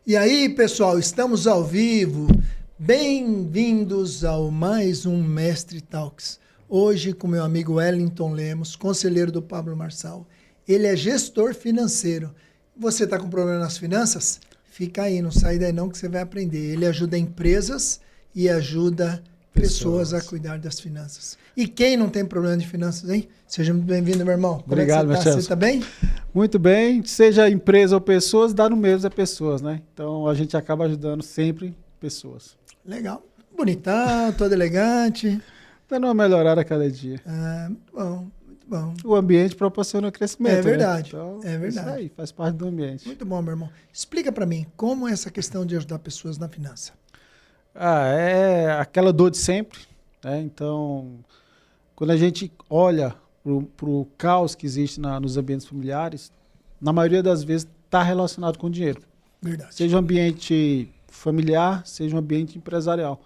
E aí, pessoal, estamos ao vivo. Bem-vindos ao mais um Mestre Talks. Hoje com meu amigo Wellington Lemos, conselheiro do Pablo Marçal. Ele é gestor financeiro. Você está com problema nas finanças? Fica aí, não sai daí não que você vai aprender. Ele ajuda empresas e ajuda pessoas a cuidar das finanças. E quem não tem problema de finanças, hein? Seja muito bem-vindo, meu irmão. Como Obrigado, é que você tá? Você tá bem? Muito bem. Seja empresa ou pessoas, dá no mesmo é pessoas, né? Então, a gente acaba ajudando sempre pessoas. Legal. Bonitão, todo elegante. Dando uma melhorada a cada dia. Ah, muito bom, muito bom. O ambiente proporciona crescimento. É verdade, né? Então, é verdade. Isso aí, faz parte do ambiente. Muito bom, meu irmão. Explica para mim, como é essa questão de ajudar pessoas na finança? É aquela dor de sempre, né? Então, quando a gente olha para o caos que existe nos ambientes familiares, na maioria das vezes está relacionado com dinheiro. Verdade. Seja um ambiente familiar, seja um ambiente empresarial.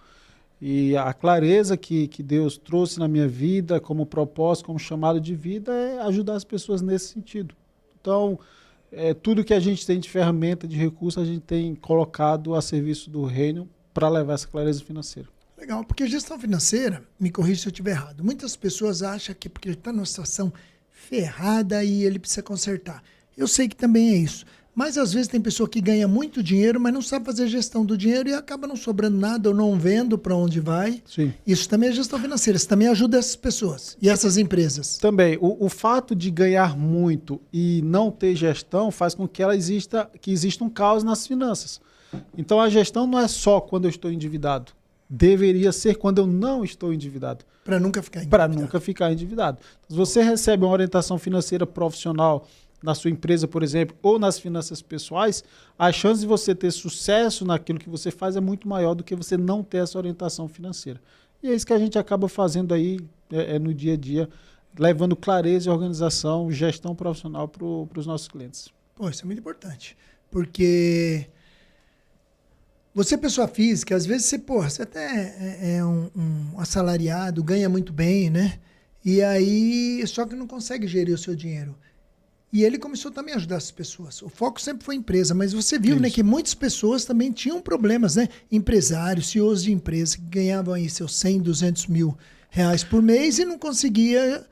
E a clareza que Deus trouxe na minha vida, como propósito, como chamado de vida, é ajudar as pessoas nesse sentido. Então, tudo que a gente tem de ferramenta, de recurso, a gente tem colocado a serviço do reino para levar essa clareza financeira. Legal, porque gestão financeira, me corrija se eu estiver errado, muitas pessoas acham que porque ele está numa situação ferrada e ele precisa consertar. Eu sei que também é isso. Mas às vezes tem pessoa que ganha muito dinheiro, mas não sabe fazer gestão do dinheiro e acaba não sobrando nada ou não vendo para onde vai. Sim. Isso também é gestão financeira. Isso também ajuda essas pessoas e essas empresas. Também, o fato de ganhar muito e não ter gestão faz com que exista um caos nas finanças. Então a gestão não é só quando eu estou endividado. Deveria ser quando eu não estou endividado. Para nunca ficar endividado. Para nunca ficar endividado. Se você recebe uma orientação financeira profissional na sua empresa, por exemplo, ou nas finanças pessoais, a chance de você ter sucesso naquilo que você faz é muito maior do que você não ter essa orientação financeira. E é isso que a gente acaba fazendo aí no dia a dia, levando clareza, organização, gestão profissional para os nossos clientes. Pô, isso é muito importante, porque você, pessoa física, às vezes você até é um assalariado, ganha muito bem, né? E aí, só que não consegue gerir o seu dinheiro. E ele começou também a ajudar as pessoas. O foco sempre foi empresa, mas você viu, né, que muitas pessoas também tinham problemas, né? Empresários, CEOs de empresa que ganhavam aí seus 100, 200 mil reais por mês e não conseguia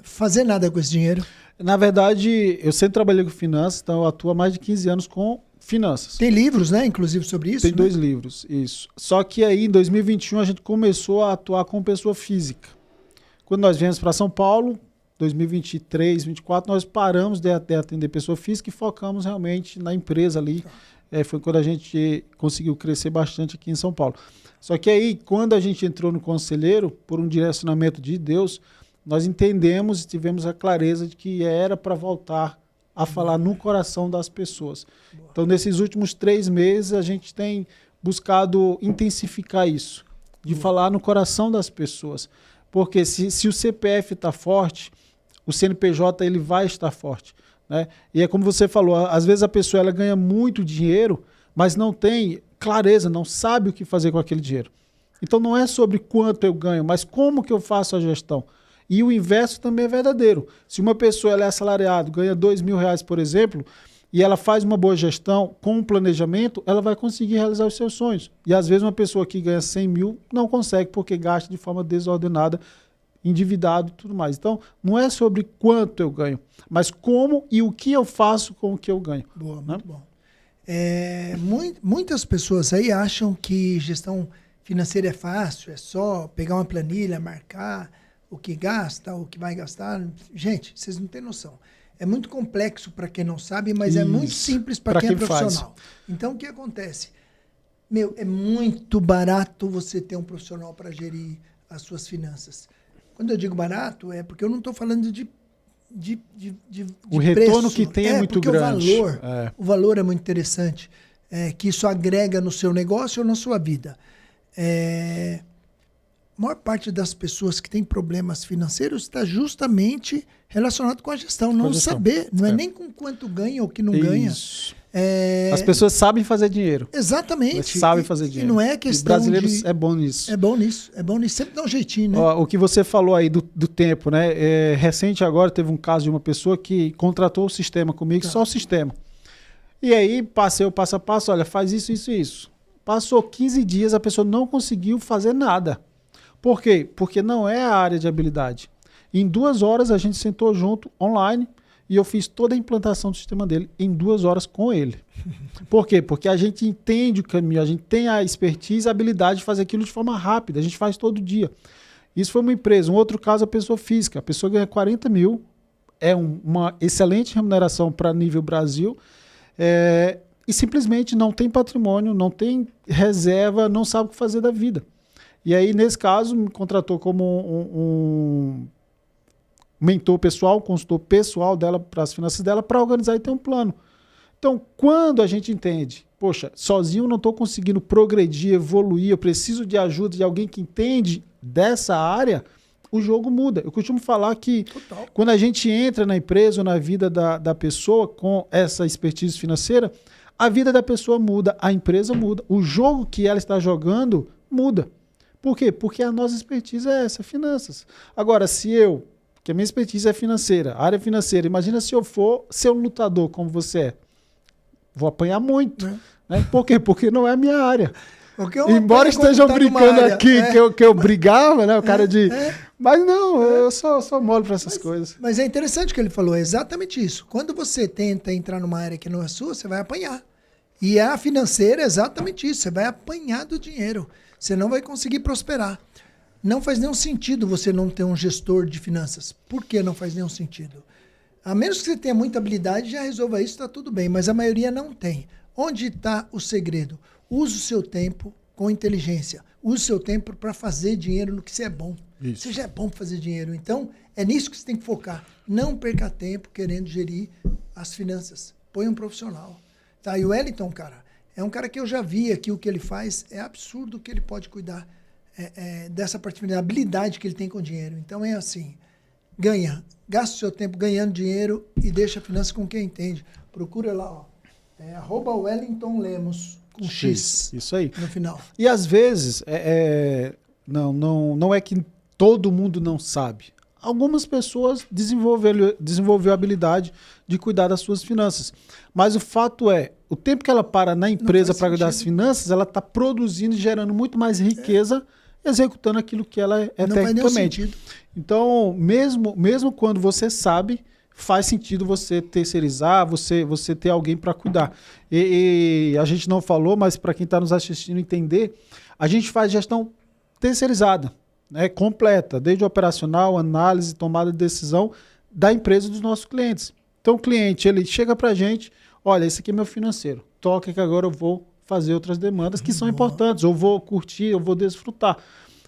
fazer nada com esse dinheiro. Na verdade, eu sempre trabalhei com finanças, então eu atuo há mais de 15 anos com finanças. Tem livros, né, inclusive, sobre isso? Tem né? 2 livros, isso. Só que aí, em 2021, a gente começou a atuar com pessoa física. Quando nós viemos para São Paulo, 2023, 2024, nós paramos de atender pessoa física e focamos realmente na empresa ali. Foi quando a gente conseguiu crescer bastante aqui em São Paulo. Só que aí, quando a gente entrou no conselheiro, por um direcionamento de Deus, nós entendemos e tivemos a clareza de que era para voltar a falar no coração das pessoas. Então, nesses últimos 3 meses, a gente tem buscado intensificar isso, de falar no coração das pessoas. Porque se o CPF está forte, o CNPJ ele vai estar forte, né? E é como você falou, às vezes a pessoa ela ganha muito dinheiro, mas não tem clareza, não sabe o que fazer com aquele dinheiro. Então não é sobre quanto eu ganho, mas como que eu faço a gestão. E o inverso também é verdadeiro. Se uma pessoa ela é assalariada, ganha R$2.000, por exemplo, e ela faz uma boa gestão com um planejamento, ela vai conseguir realizar os seus sonhos. E às vezes uma pessoa que ganha 100 mil não consegue porque gasta de forma desordenada, endividado e tudo mais. Então, não é sobre quanto eu ganho, mas como e o que eu faço com o que eu ganho. Boa, muito bom. Muitas pessoas aí acham que gestão financeira é fácil, é só pegar uma planilha, marcar o que gasta, o que vai gastar. Gente, vocês não têm noção. É muito complexo para quem não sabe, mas é muito simples para quem é profissional. Então, o que acontece? É muito barato você ter um profissional para gerir as suas finanças. Quando eu digo barato, é porque eu não estou falando de o retorno preço. que tem é muito grande. O valor é muito interessante, que isso agrega no seu negócio ou na sua vida. A maior parte das pessoas que têm problemas financeiros está justamente relacionado com a gestão. Não saber, não é nem com quanto ganha ou que não ganha. As pessoas sabem fazer dinheiro. Exatamente. Elas sabem fazer dinheiro. E não é questão Os brasileiros é bom nisso. É bom nisso. É bom nisso. Sempre dá um jeitinho, né? O que você falou aí do tempo, né? Recente agora teve um caso de uma pessoa que contratou o sistema comigo, só o sistema. E aí passei o passo a passo, olha, faz isso, isso e isso. Passou 15 dias, a pessoa não conseguiu fazer nada. Por quê? Porque não é a área de habilidade. Em 2 horas a gente sentou junto, online, e eu fiz toda a implantação do sistema dele em 2 horas com ele. Por quê? Porque a gente entende o caminho, a gente tem a expertise e a habilidade de fazer aquilo de forma rápida, a gente faz todo dia. Isso foi uma empresa. Um outro caso, a pessoa física. A pessoa ganha 40 mil, é uma excelente remuneração para nível Brasil, e simplesmente não tem patrimônio, não tem reserva, não sabe o que fazer da vida. E aí, nesse caso, me contratou como um mentor pessoal, consultor pessoal dela para as finanças dela, para organizar e ter um plano. Então, quando a gente entende, poxa, sozinho não estou conseguindo progredir, evoluir, eu preciso de ajuda de alguém que entende dessa área, o jogo muda. Eu costumo falar que quando a gente entra na empresa ou na vida da pessoa com essa expertise financeira, a vida da pessoa muda, a empresa muda, o jogo que ela está jogando muda. Por quê? Porque a nossa expertise é essa, finanças. Agora, que a minha expertise é financeira, área financeira, imagina se eu for ser um lutador como você é. Vou apanhar muito. Né? Por quê? Porque não é a minha área. Embora estejam brincando aqui que eu brigava, né? O cara de... Mas não, eu sou mole para essas coisas. Mas é interessante o que ele falou, é exatamente isso. Quando você tenta entrar numa área que não é sua, você vai apanhar. E a financeira é exatamente isso, você vai apanhar do dinheiro. Você não vai conseguir prosperar. Não faz nenhum sentido você não ter um gestor de finanças. Por que não faz nenhum sentido? A menos que você tenha muita habilidade, já resolva isso, está tudo bem. Mas a maioria não tem. Onde está o segredo? Use o seu tempo com inteligência. Use o seu tempo para fazer dinheiro no que você é bom. Isso. Você já é bom para fazer dinheiro. Então, é nisso que você tem que focar. Não perca tempo querendo gerir as finanças. Põe um profissional. Tá? E o Wellington, cara, é um cara que eu já vi aqui, o que ele faz. É absurdo o que ele pode cuidar dessa parte da habilidade que ele tem com o dinheiro. Então, é assim. Gasta o seu tempo ganhando dinheiro e deixa a finança com quem entende. Procura lá, ó. @Wellington Lemos, com X. Isso aí. No final. E às vezes, não é que todo mundo não sabe. Algumas pessoas desenvolveu a habilidade de cuidar das suas finanças. Mas o fato é, o tempo que ela para na empresa para cuidar das finanças, ela está produzindo e gerando muito mais riqueza, executando aquilo que ela é tecnicamente. Então, mesmo quando você sabe, faz sentido você terceirizar, você ter alguém para cuidar. E a gente não falou, mas para quem está nos assistindo entender, a gente faz gestão terceirizada, né, completa, desde operacional, análise, tomada de decisão da empresa dos nossos clientes. Então o cliente, ele chega para a gente, olha, esse aqui é meu financeiro, toca que agora eu vou fazer outras demandas que são importantes, eu vou curtir, eu vou desfrutar.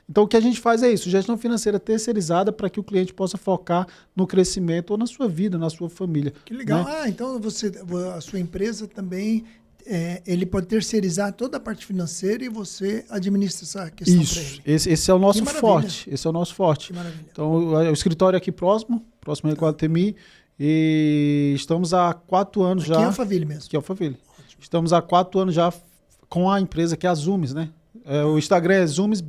Então, o que a gente faz é isso, gestão financeira terceirizada para que o cliente possa focar no crescimento ou na sua vida, na sua família. Que legal. Né? Então a sua empresa também, ele pode terceirizar toda a parte financeira e você administra essa questão para ele. Esse é o nosso forte. Esse é o nosso forte. Que maravilha. Então, o escritório é aqui próximo ao Iguatemi, e estamos há 4 anos já. Aqui é Alphaville mesmo. Aqui é Alphaville. Estamos há 4 anos já com a empresa que é a Zoomes, né? O Instagram é Zoomes,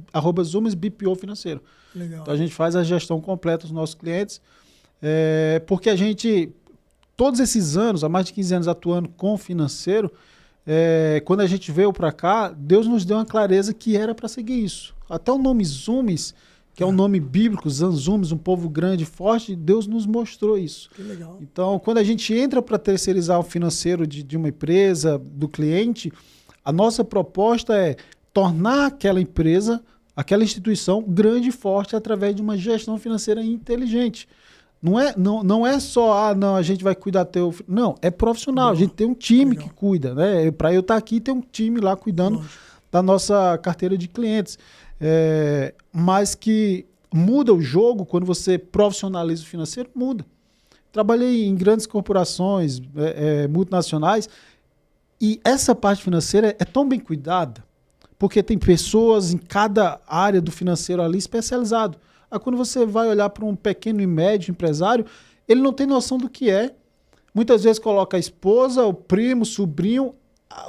@ZoomesBPO Financeiro. Legal. Então a gente faz a gestão completa dos nossos clientes, porque a gente, todos esses anos, há mais de 15 anos atuando com o financeiro, quando a gente veio para cá, Deus nos deu uma clareza que era para seguir isso. Até o nome Zoomes, que é um nome bíblico, Zanzumes, um povo grande e forte, Deus nos mostrou isso. Que legal. Então, quando a gente entra para terceirizar o financeiro de uma empresa, do cliente, a nossa proposta é tornar aquela empresa, aquela instituição grande e forte através de uma gestão financeira inteligente. Não é só, a gente vai cuidar teu... Não, é profissional. A gente tem um time que cuida, né? Para eu estar aqui, tem um time lá cuidando da nossa carteira de clientes. Mas que muda o jogo quando você profissionaliza o financeiro, muda. Trabalhei em grandes corporações multinacionais e essa parte financeira é tão bem cuidada, porque tem pessoas em cada área do financeiro ali especializado. Aí quando você vai olhar para um pequeno e médio empresário, ele não tem noção do que é. Muitas vezes coloca a esposa, o primo, o sobrinho,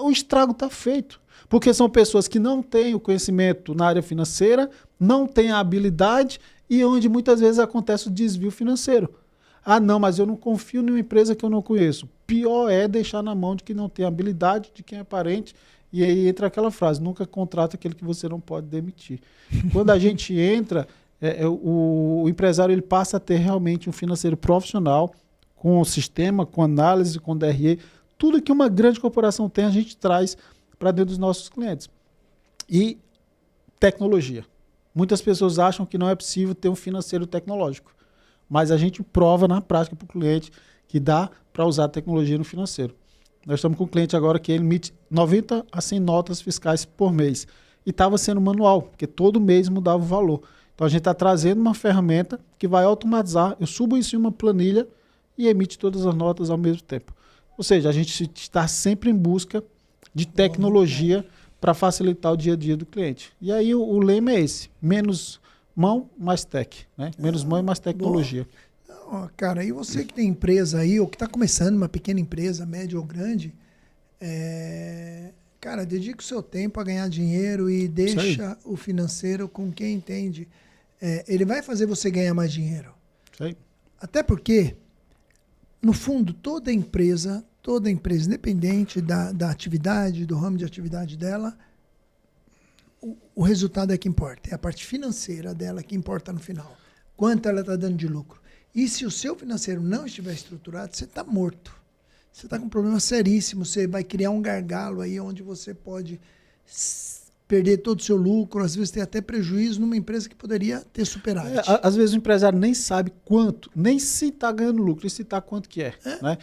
o estrago está feito. Porque são pessoas que não têm o conhecimento na área financeira, não têm a habilidade e onde muitas vezes acontece o desvio financeiro. Ah, não, mas eu não confio numa empresa que eu não conheço. Pior é deixar na mão de quem não tem habilidade, de quem é parente. E aí entra aquela frase, nunca contrata aquele que você não pode demitir. Quando a gente entra, o empresário ele passa a ter realmente um financeiro profissional, com o sistema, com análise, com DRE. Tudo que uma grande corporação tem, a gente traz para dentro dos nossos clientes. E tecnologia. Muitas pessoas acham que não é possível ter um financeiro tecnológico. Mas a gente prova na prática para o cliente que dá para usar a tecnologia no financeiro. Nós estamos com um cliente agora que ele emite 90 a 100 notas fiscais por mês. E estava sendo manual, porque todo mês mudava o valor. Então a gente está trazendo uma ferramenta que vai automatizar. Eu subo isso em uma planilha e emite todas as notas ao mesmo tempo. Ou seja, a gente está sempre em busca de tecnologia para facilitar o dia a dia do cliente. E aí o lema é esse, menos mão, mais tech. Né? Menos mão e mais tecnologia. Ó, cara, e você que tem empresa aí, ou que está começando uma pequena empresa, média ou grande, cara, dedique o seu tempo a ganhar dinheiro e deixa o financeiro com quem entende. Ele vai fazer você ganhar mais dinheiro. Isso aí. Até porque, no fundo, toda empresa, independente da atividade, do ramo de atividade dela, o resultado é que importa. É a parte financeira dela que importa no final. Quanto ela está dando de lucro. E se o seu financeiro não estiver estruturado, você está morto. Você está com um problema seríssimo. Você vai criar um gargalo aí onde você pode perder todo o seu lucro, às vezes ter até prejuízo numa empresa que poderia ter superávit. Às vezes o empresário nem sabe quanto, nem se está ganhando lucro, e se está quanto que é. Né?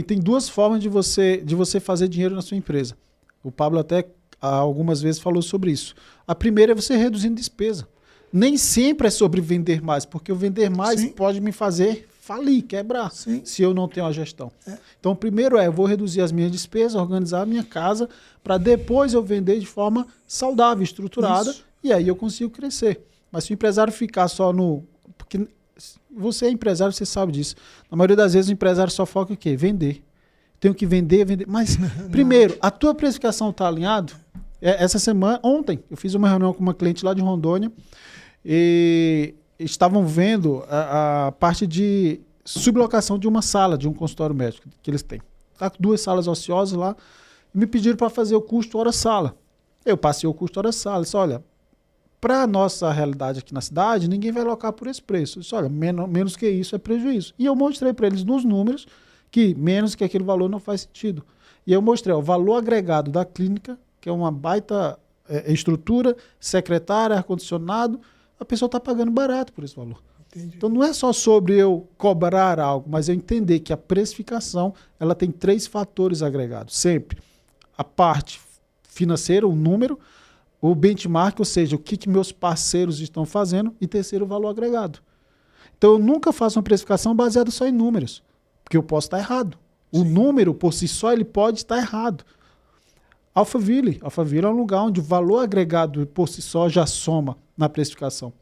Tem duas formas de você fazer dinheiro na sua empresa. O Pablo até algumas vezes falou sobre isso. A primeira é você reduzindo despesa. Nem sempre é sobre vender mais, porque o vender mais pode me fazer falir, quebrar, se eu não tenho a gestão. Então, primeiro eu vou reduzir as minhas despesas, organizar a minha casa, para depois eu vender de forma saudável, estruturada, e aí eu consigo crescer. Mas se o empresário ficar só no... Porque você é empresário, você sabe disso. Na maioria das vezes o empresário só foca em quê? Vender. Tenho que vender. Mas, primeiro, a tua precificação está alinhada? Essa semana, ontem, eu fiz uma reunião com uma cliente lá de Rondônia, e estavam vendo a parte de sublocação de uma sala, de um consultório médico que eles têm. Tá com 2 salas ociosas lá, e me pediram para fazer o custo hora-sala. Eu passei o custo hora-sala, disse, olha, para a nossa realidade aqui na cidade, ninguém vai locar por esse preço. Eu disse, olha, menos que isso é prejuízo. E eu mostrei para eles nos números que menos que aquele valor não faz sentido. E eu mostrei o valor agregado da clínica, que é uma baita estrutura, secretária, ar-condicionado, a pessoa está pagando barato por esse valor. Entendi. Então não é só sobre eu cobrar algo, mas eu entender que a precificação ela tem 3 fatores agregados. Sempre a parte financeira, o número, o benchmark, ou seja, o que meus parceiros estão fazendo, e terceiro, o valor agregado. Então eu nunca faço uma precificação baseada só em números, porque eu posso estar errado. O número, por si só, ele pode estar errado. Alphaville é um lugar onde o valor agregado por si só já soma na precificação.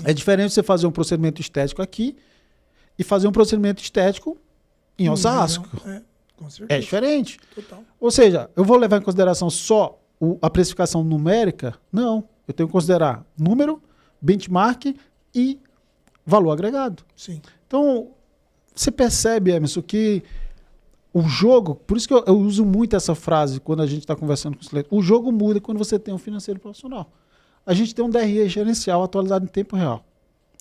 É diferente você fazer um procedimento estético aqui e fazer um procedimento estético em Osasco. Com certeza. É diferente. Total. Ou seja, eu vou levar em consideração só a precificação numérica? Não. Eu tenho que considerar número, benchmark e valor agregado. Sim. Então, você percebe, Emerson, que o jogo, por isso que eu uso muito essa frase quando a gente está conversando com os clientes, o jogo muda quando você tem um financeiro profissional. A gente tem um DRE gerencial atualizado em tempo real.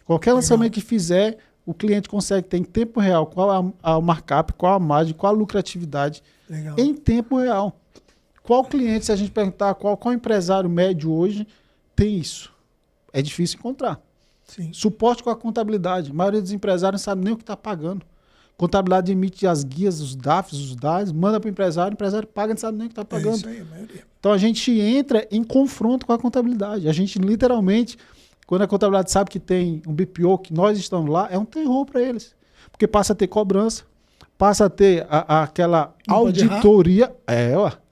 Qualquer lançamento que fizer, o cliente consegue ter em tempo real qual a markup, qual a margem, qual a lucratividade em tempo real. Qual cliente, se a gente perguntar qual empresário médio hoje tem isso? É difícil encontrar. Sim. Suporte com a contabilidade. A maioria dos empresários não sabe nem o que está pagando. Contabilidade emite as guias, os DAFs, os DAs, manda para o empresário paga, não sabe nem o que está pagando. É isso aí, a maioria. Então a gente entra em confronto com a contabilidade. A gente literalmente, quando a contabilidade sabe que tem um BPO, que nós estamos lá, é um terror para eles. Porque passa a ter cobrança, passa a ter aquela auditoria,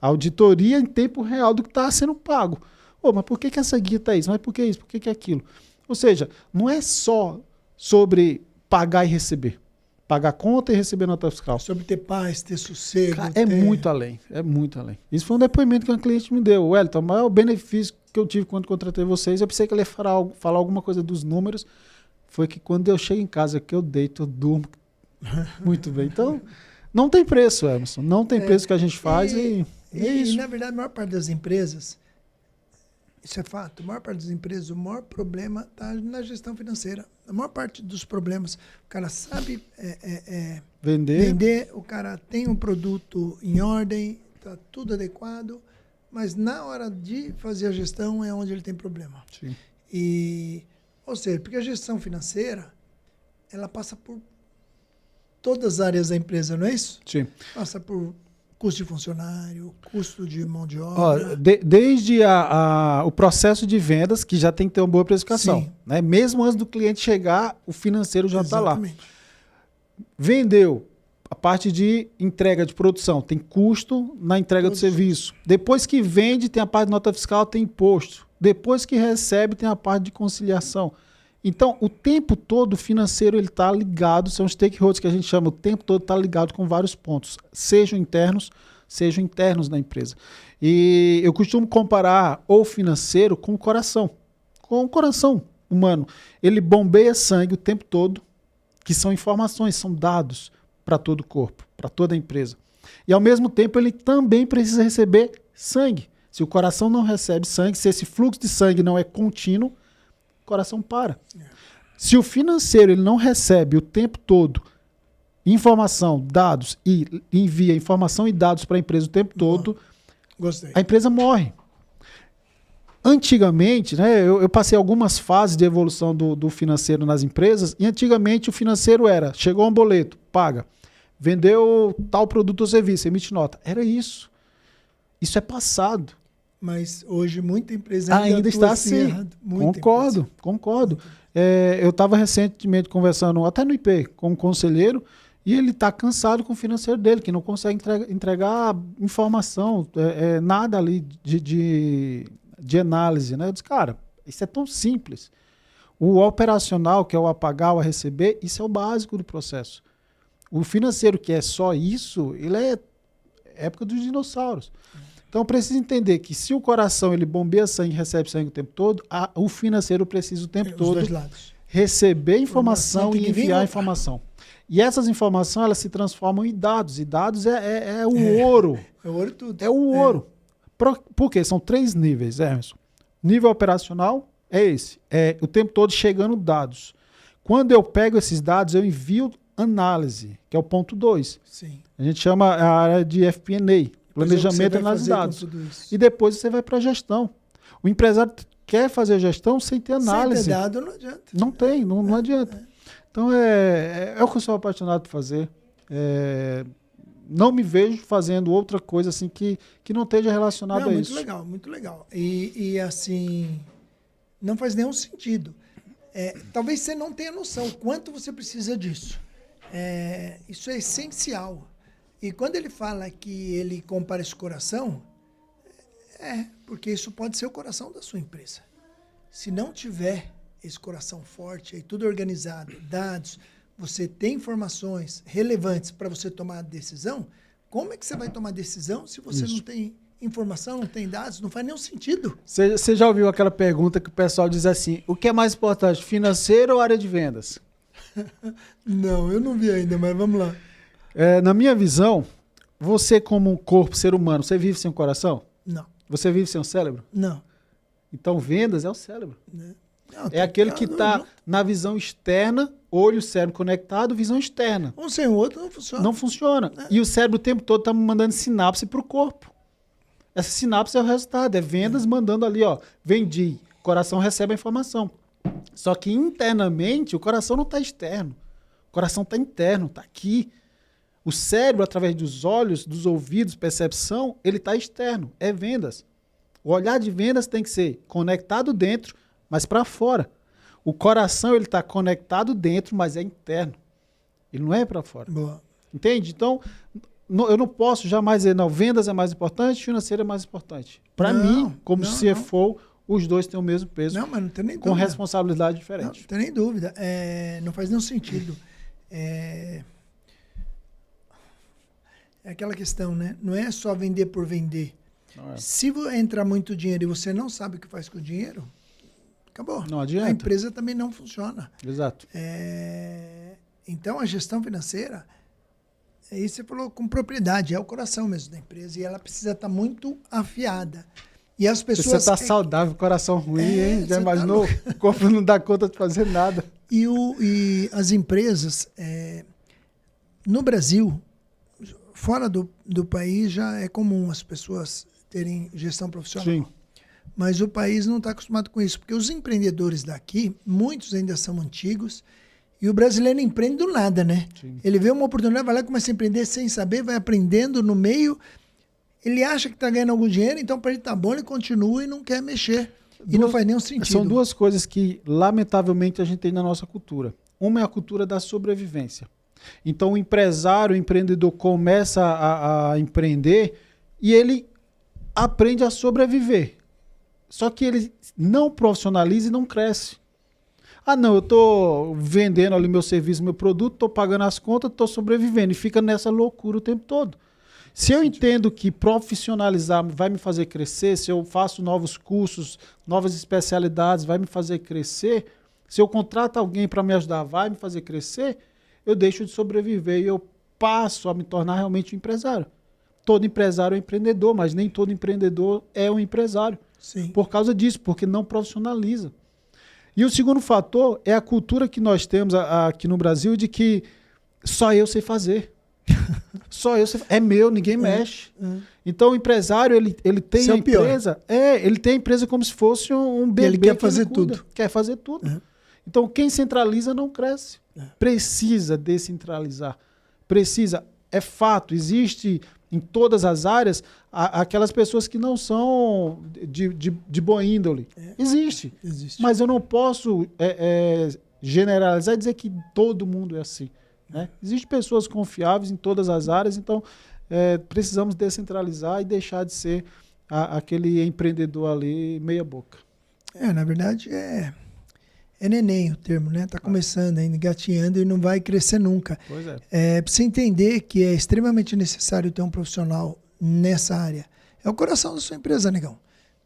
auditoria em tempo real do que está sendo pago. Mas por que essa guia está isso? Mas por que isso? Por que aquilo? Ou seja, não é só sobre pagar e receber. Pagar conta e receber nota fiscal. Sobre ter paz, ter sossego. Cara, é muito além. Isso foi um depoimento que um cliente me deu. Wellington, o maior benefício que eu tive quando contratei vocês, eu pensei que ele ia falar alguma coisa dos números. foi que quando eu chego em casa, que eu deito, eu durmo muito bem. Então, não tem preço, Emerson. Não tem preço que a gente faz e é isso. E, na verdade, a maior parte das empresas, isso é fato, a maior parte das empresas, o maior problema está na gestão financeira. A maior parte dos problemas, o cara sabe vender, o cara tem um produto em ordem, está tudo adequado, mas na hora de fazer a gestão é onde ele tem problema. Sim. Ou seja, porque a gestão financeira, ela passa por todas as áreas da empresa, não é isso? Sim. Passa por custo de funcionário, custo de mão de obra. Ó, desde o processo de vendas, que já tem que ter uma boa precificação. Né? Mesmo antes do cliente chegar, o financeiro já está lá. Vendeu. A parte de entrega de produção. Tem custo na entrega do serviço. Depois que vende, tem a parte de nota fiscal, tem imposto. Depois que recebe, tem a parte de conciliação. Então, o tempo todo, o financeiro está ligado, são stakeholders que a gente chama, o tempo todo está ligado com vários pontos, sejam internos na empresa. E eu costumo comparar o financeiro com o coração humano. Ele bombeia sangue o tempo todo, que são informações, são dados para todo o corpo, para toda a empresa. E, ao mesmo tempo, ele também precisa receber sangue. Se o coração não recebe sangue, se esse fluxo de sangue não é contínuo, o coração para. Se o financeiro ele não recebe o tempo todo informação, dados e envia informação e dados para a empresa o tempo todo, a empresa morre. Antigamente, né, eu passei algumas fases de evolução do financeiro nas empresas, e antigamente o financeiro era, chegou um boleto, paga. Vendeu tal produto ou serviço, emite nota. Era isso. Isso é passado. Mas hoje muita empresa ainda está assim. Concordo. Eu estava recentemente conversando, até no IP, com um conselheiro, e ele está cansado com o financeiro dele, que não consegue entregar informação, nada ali de análise. Né? Eu disse, cara, isso é tão simples. O operacional, que é o a pagar, o a receber, isso é o básico do processo. O financeiro, que é só isso, ele é época dos dinossauros. Então, precisa entender que se o coração ele bombeia sangue e recebe sangue o tempo todo, o financeiro precisa o tempo todo receber informação e enviar informação. E essas informações elas se transformam em dados. E dados é o ouro. É o ouro tudo. É o ouro. Por quê? São 3 níveis, Emerson. Nível operacional é esse. É o tempo todo chegando dados. Quando eu pego esses dados, eu envio análise, que é o ponto 2. Sim. A gente chama a área de FP&A, planejamento e análise de dados. E depois você vai para a gestão. O empresário quer fazer gestão sem ter análise. Sem ter dado não adianta. Não tem, não adianta. Então é o que eu sou apaixonado por fazer. Não me vejo fazendo outra coisa assim que não esteja relacionado a muito isso. Muito legal, muito legal. E assim, não faz nenhum sentido. Talvez você não tenha noção quanto você precisa disso. Isso é essencial. E quando ele fala que ele compara esse coração, porque isso pode ser o coração da sua empresa. Se não tiver esse coração forte, aí tudo organizado, dados, você tem informações relevantes para você tomar a decisão, como é que você vai tomar decisão se você não tem informação, não tem dados? Não faz nenhum sentido. Você já ouviu aquela pergunta que o pessoal diz assim, o que é mais importante, financeiro ou área de vendas? Não, eu não vi ainda, mas vamos lá. Na minha visão, você como um corpo, ser humano, você vive sem um coração? Não. Você vive sem um cérebro? Não. Então, vendas é o cérebro. Não, é aquele que está na visão externa, olho e cérebro conectado, visão externa. Um sem o outro não funciona. Não funciona. E o cérebro o tempo todo está mandando sinapse para o corpo. Essa sinapse é o resultado, é vendas mandando ali, ó, vendi. O coração recebe a informação. Só que internamente o coração não está externo. O coração está interno, está aqui. O cérebro, através dos olhos, dos ouvidos, percepção, ele está externo, é vendas. O olhar de vendas tem que ser conectado dentro, mas para fora. O coração ele está conectado dentro, mas é interno. Ele não é para fora. Boa. Entende? Então, eu não posso jamais dizer, não, vendas é mais importante, financeiro é mais importante. Para mim, como CFO, os dois têm o mesmo peso. Não, mas não tem nem dúvida. Com responsabilidade diferente. Não tem nem dúvida. Não faz nenhum sentido. É aquela questão, né? Não é só vender por vender. Se entrar muito dinheiro e você não sabe o que faz com o dinheiro, acabou. Não adianta. A empresa também não funciona. Exato. Então, a gestão financeira, aí você falou com propriedade, é o coração mesmo da empresa, e ela precisa estar muito afiada. E as pessoas... Você tá saudável, coração ruim, hein? Já você imaginou? tá O corpo não dá conta de fazer nada. E as empresas, no Brasil, fora do país, já é comum as pessoas terem gestão profissional. Sim. Mas o país não está acostumado com isso, porque os empreendedores daqui, muitos ainda são antigos, e o brasileiro empreende do nada, né? Sim. Ele vê uma oportunidade, vai lá e começa a empreender sem saber, vai aprendendo no meio, ele acha que está ganhando algum dinheiro, então para ele tá bom, ele continua e não quer mexer. E não faz nenhum sentido. São duas coisas que, lamentavelmente, a gente tem na nossa cultura. Uma é a cultura da sobrevivência. Então, o empresário, o empreendedor começa a empreender e ele aprende a sobreviver. Só que ele não profissionaliza e não cresce. Ah, não, eu estou vendendo ali meu serviço, meu produto, estou pagando as contas, estou sobrevivendo. E fica nessa loucura o tempo todo. Se eu entendo que profissionalizar vai me fazer crescer, se eu faço novos cursos, novas especialidades, vai me fazer crescer, se eu contrato alguém para me ajudar, vai me fazer crescer, eu deixo de sobreviver e eu passo a me tornar realmente um empresário. Todo empresário é empreendedor, mas nem todo empreendedor é um empresário. Sim. Por causa disso, porque não profissionaliza. E o segundo fator é a cultura que nós temos aqui no Brasil de que só eu sei fazer. Só eu sei, é meu, ninguém mexe. Então o empresário, ele tem isso a é o pior. empresa, ele tem a empresa como se fosse um bebê. Ele quer que fazer cuida, tudo. Quer fazer tudo. Então quem centraliza não cresce. Precisa descentralizar. Precisa. É fato, existe em todas as áreas aquelas pessoas que não são de boa índole. Existe. Mas eu não posso generalizar e dizer que todo mundo é assim. Né? Existem pessoas confiáveis em todas as áreas, então precisamos descentralizar e deixar de ser aquele empreendedor ali meia boca. Na verdade, é neném o termo, né? Tá começando ainda, engatinhando e não vai crescer nunca. Pois é. Pra você entender que é extremamente necessário ter um profissional nessa área. É o coração da sua empresa, negão.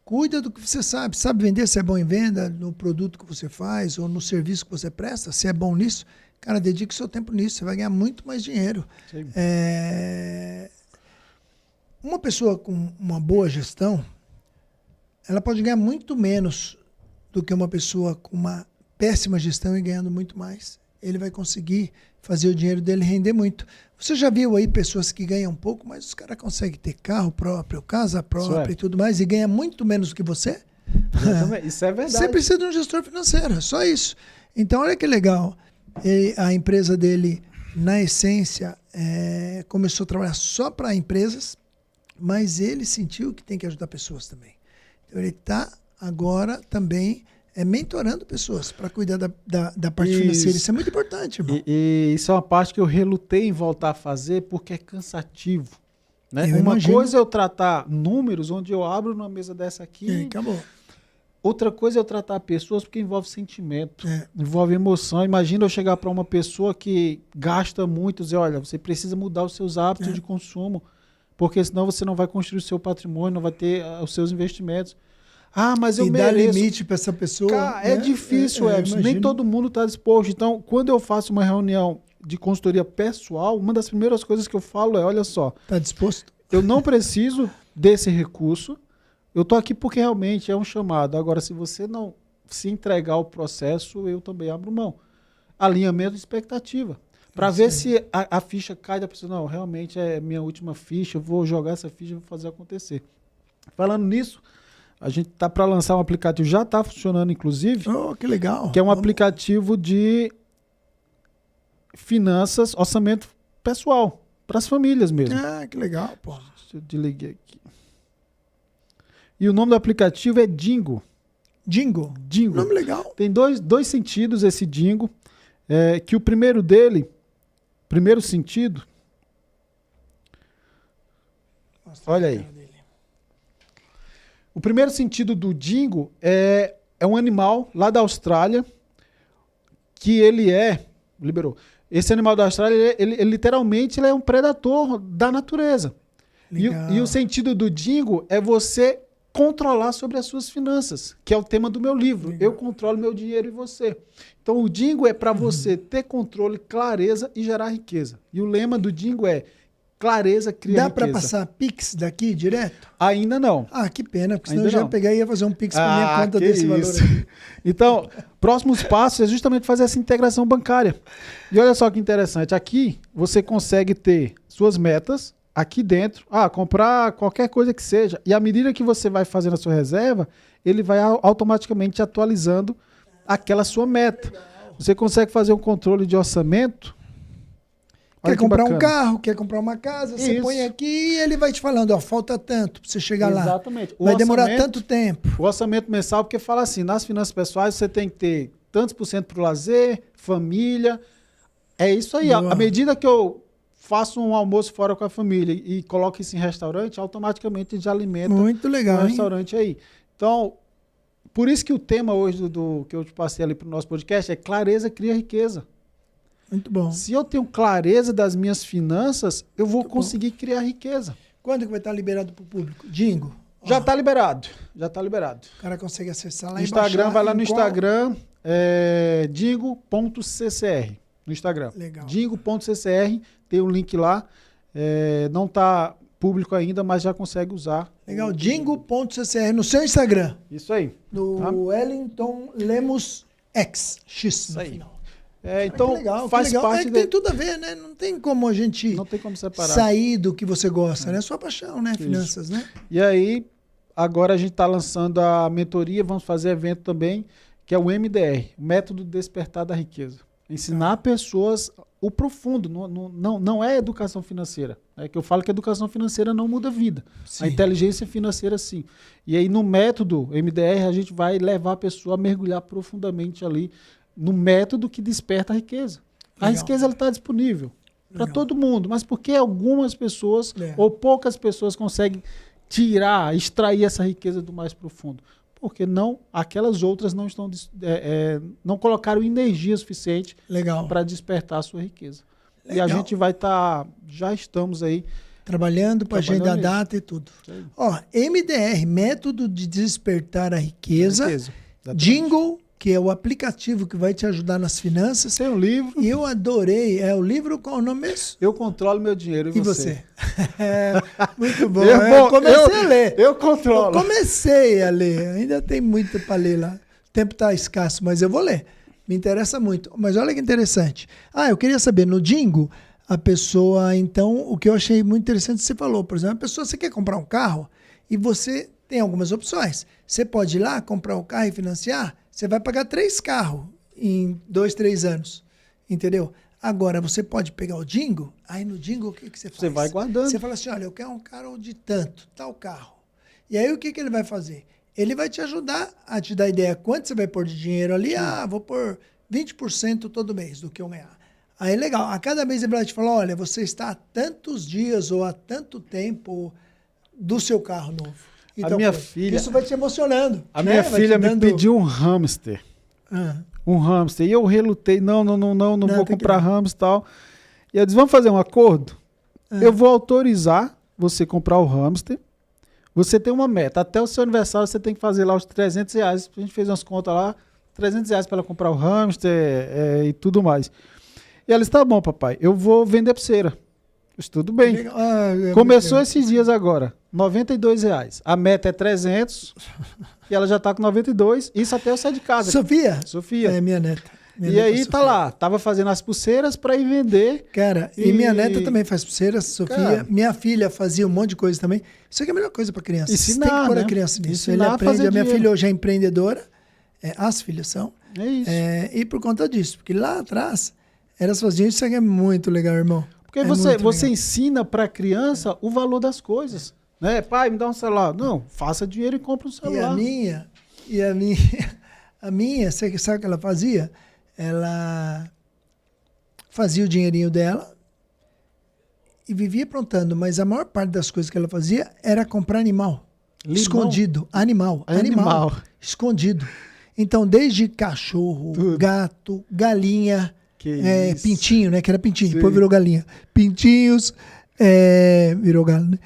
Cuida do que você sabe. Sabe vender, se é bom em venda, no produto que você faz ou no serviço que você presta, se é bom nisso, cara, dedique seu tempo nisso, você vai ganhar muito mais dinheiro. Uma pessoa com uma boa gestão, ela pode ganhar muito menos do que uma pessoa com uma péssima gestão e ganhando muito mais. Ele vai conseguir fazer o dinheiro dele render muito. Você já viu aí pessoas que ganham pouco, mas os caras conseguem ter carro próprio, casa própria e tudo mais, e ganha muito menos do que você? Isso é verdade. Você precisa de um gestor financeiro, é só isso. Então, olha que legal. A empresa dele, na essência, começou a trabalhar só para empresas, mas ele sentiu que tem que ajudar pessoas também. Então, ele está agora também mentorando pessoas para cuidar da parte financeira. Isso é muito importante, irmão. E isso é uma parte que eu relutei em voltar a fazer porque é cansativo. Né? Uma imagino. coisa é eu tratar números, onde eu abro numa mesa dessa aqui. Acabou. Outra coisa é eu tratar pessoas porque envolve sentimento, envolve emoção. Imagina eu chegar para uma pessoa que gasta muito e dizer, olha, você precisa mudar os seus hábitos de consumo, porque senão você não vai construir o seu patrimônio, não vai ter os seus investimentos. Ah, mas eu mereço. E dar limite para essa pessoa. Cara, é difícil, Edson. Nem todo mundo está disposto. Então, quando eu faço uma reunião de consultoria pessoal, uma das primeiras coisas que eu falo é, olha só. Está disposto? Eu não preciso desse recurso. Eu estou aqui porque realmente é um chamado. Agora, se você não se entregar ao processo, eu também abro mão. Alinhamento de expectativa. Para ver se a ficha cai da pessoa. Não, realmente é minha última ficha, eu vou jogar essa ficha e vou fazer acontecer. Falando nisso, a gente está para lançar um aplicativo, já está funcionando, inclusive. Oh, que legal. Que é um aplicativo de finanças, orçamento pessoal, para as famílias mesmo. Ah, que legal, pô. Deixa eu desliguei aqui. E o nome do aplicativo é Dingo. Dingo? Dingo. Nome legal. Tem dois sentidos esse Dingo. Que o primeiro sentido... Olha aí. O primeiro sentido do dingo é um animal lá da Austrália que liberou. Esse animal da Austrália, ele literalmente é um predador da natureza. E o sentido do dingo é você controlar sobre as suas finanças, que é o tema do meu livro. Eu controlo meu dinheiro e você. Então, o Dingo é para você ter controle, clareza e gerar riqueza. E o lema do Dingo é clareza cria riqueza. Dá para passar Pix daqui direto? Ainda não. Ah, que pena, porque senão Ainda eu já não. ia pegar e ia fazer um Pix para minha conta que desse valor isso. aqui. Então, próximos passos é justamente fazer essa integração bancária. E olha só que interessante. Aqui você consegue ter suas metas aqui dentro. Comprar qualquer coisa que seja. E à medida que você vai fazendo a sua reserva, ele vai automaticamente atualizando aquela sua meta. Você consegue fazer um controle de orçamento. Quer comprar um carro, quer comprar uma casa, você Isso. põe aqui e ele vai te falando, falta tanto para você chegar lá. Exatamente. Vai demorar tanto tempo. O orçamento mensal, porque fala assim, nas finanças pessoais você tem que ter tantos por cento para o lazer, família. É isso aí. À medida que eu faço um almoço fora com a família e coloco isso em restaurante, automaticamente já alimenta muito legal, o restaurante aí. Então, por isso que o tema hoje do que eu te passei ali para o nosso podcast é clareza cria riqueza. Muito bom. Se eu tenho clareza das minhas finanças, eu vou conseguir criar riqueza. Quando que vai estar liberado para o público? Dingo? Já está liberado. Já está liberado. O cara consegue acessar lá no e Instagram, baixar. vai lá no Instagram, dingo.ccr. No Instagram. Legal. Dingo.ccr, tem um link lá. Não está público ainda, mas já consegue usar. Legal. Dingo.ccr no seu Instagram. Isso aí. No Wellington Lemos X. Isso no aí. final. Então, legal, faz parte tem tudo a ver, né? Não tem como a gente não tem como separar. Sair do que você gosta, né? É sua paixão, né? Finanças, né? E aí, agora a gente está lançando a mentoria, vamos fazer evento também, que é o MDR, o Método Despertar da Riqueza. Ensinar pessoas o profundo, não é educação financeira. É que eu falo que a educação financeira não muda a vida. Sim. A inteligência financeira, sim. E aí, no método MDR, a gente vai levar a pessoa a mergulhar profundamente ali no método que desperta a riqueza. Legal. A riqueza está disponível para todo mundo, mas por que algumas pessoas ou poucas pessoas conseguem extrair essa riqueza do mais profundo? Porque aquelas outras não estão, não colocaram energia suficiente para despertar a sua riqueza. Legal. E a gente vai já estamos aí trabalhando para agendar a data e tudo. MDR, Método de Despertar a Riqueza. Jingle, que é o aplicativo que vai te ajudar nas finanças. Tem um livro. E eu adorei. O livro, qual é o nome mesmo? Eu Controlo Meu Dinheiro. E você? Muito bom. Eu comecei a ler. Eu controlo. Eu comecei a ler. Ainda tem muito para ler lá. O tempo está escasso, mas eu vou ler. Me interessa muito. Mas olha que interessante. Eu queria saber, no Dingo, a pessoa, então, o que eu achei muito interessante, você falou, por exemplo, a pessoa, você quer comprar um carro e você tem algumas opções. Você pode ir lá, comprar um carro e financiar, você vai pagar 3 carros em 2, 3 anos, entendeu? Agora, você pode pegar o Dingo, aí no Dingo o que você faz? Você vai guardando. Você fala assim, olha, eu quero um carro de tanto, tal carro. E aí o que ele vai fazer? Ele vai te ajudar a te dar ideia quanto você vai pôr de dinheiro ali. Vou pôr 20% todo mês do que eu ganhar. Aí legal, a cada mês ele vai te falar, olha, você está há tantos dias ou há tanto tempo do seu carro novo. Então, a minha filha, isso vai te emocionando. A minha filha me pediu um hamster. Um hamster. E eu relutei, não vou comprar hamster e tal. E eu disse, vamos fazer um acordo? Eu vou autorizar você comprar o hamster. Você tem uma meta. Até o seu aniversário você tem que fazer lá os R$300. A gente fez umas contas lá. R$300 para ela comprar o hamster e tudo mais. E ela disse, tá bom, papai, eu vou vender pulseira. Tudo bem. Começou esses dias agora, R$92. A meta é 300 e ela já está com 92. Isso até eu sair de casa. Sofia? É minha neta. E aí tá lá, tava fazendo as pulseiras para ir vender. Cara, e minha neta também faz pulseiras, Sofia. Cara, minha filha fazia um monte de coisa também. Isso aqui é a melhor coisa para criança. Ensinar, você tem que pôr né? a criança nisso. Ensinar ele aprende. A minha dinheiro. filha hoje é empreendedora. As filhas são. É isso. E por conta disso, porque lá atrás elas faziam isso aqui é muito legal, irmão. Porque você ensina para a criança o valor das coisas. Né? Pai, me dá um celular. Não, faça dinheiro e compra um celular. A minha, você sabe o que ela fazia? Ela fazia o dinheirinho dela e vivia aprontando, mas a maior parte das coisas que ela fazia era comprar animal. Limão? Escondido. Animal. Escondido. Então, desde cachorro, gato, galinha... pintinho, né? Que era pintinho, depois virou galinha. Pintinhos, virou galo, né?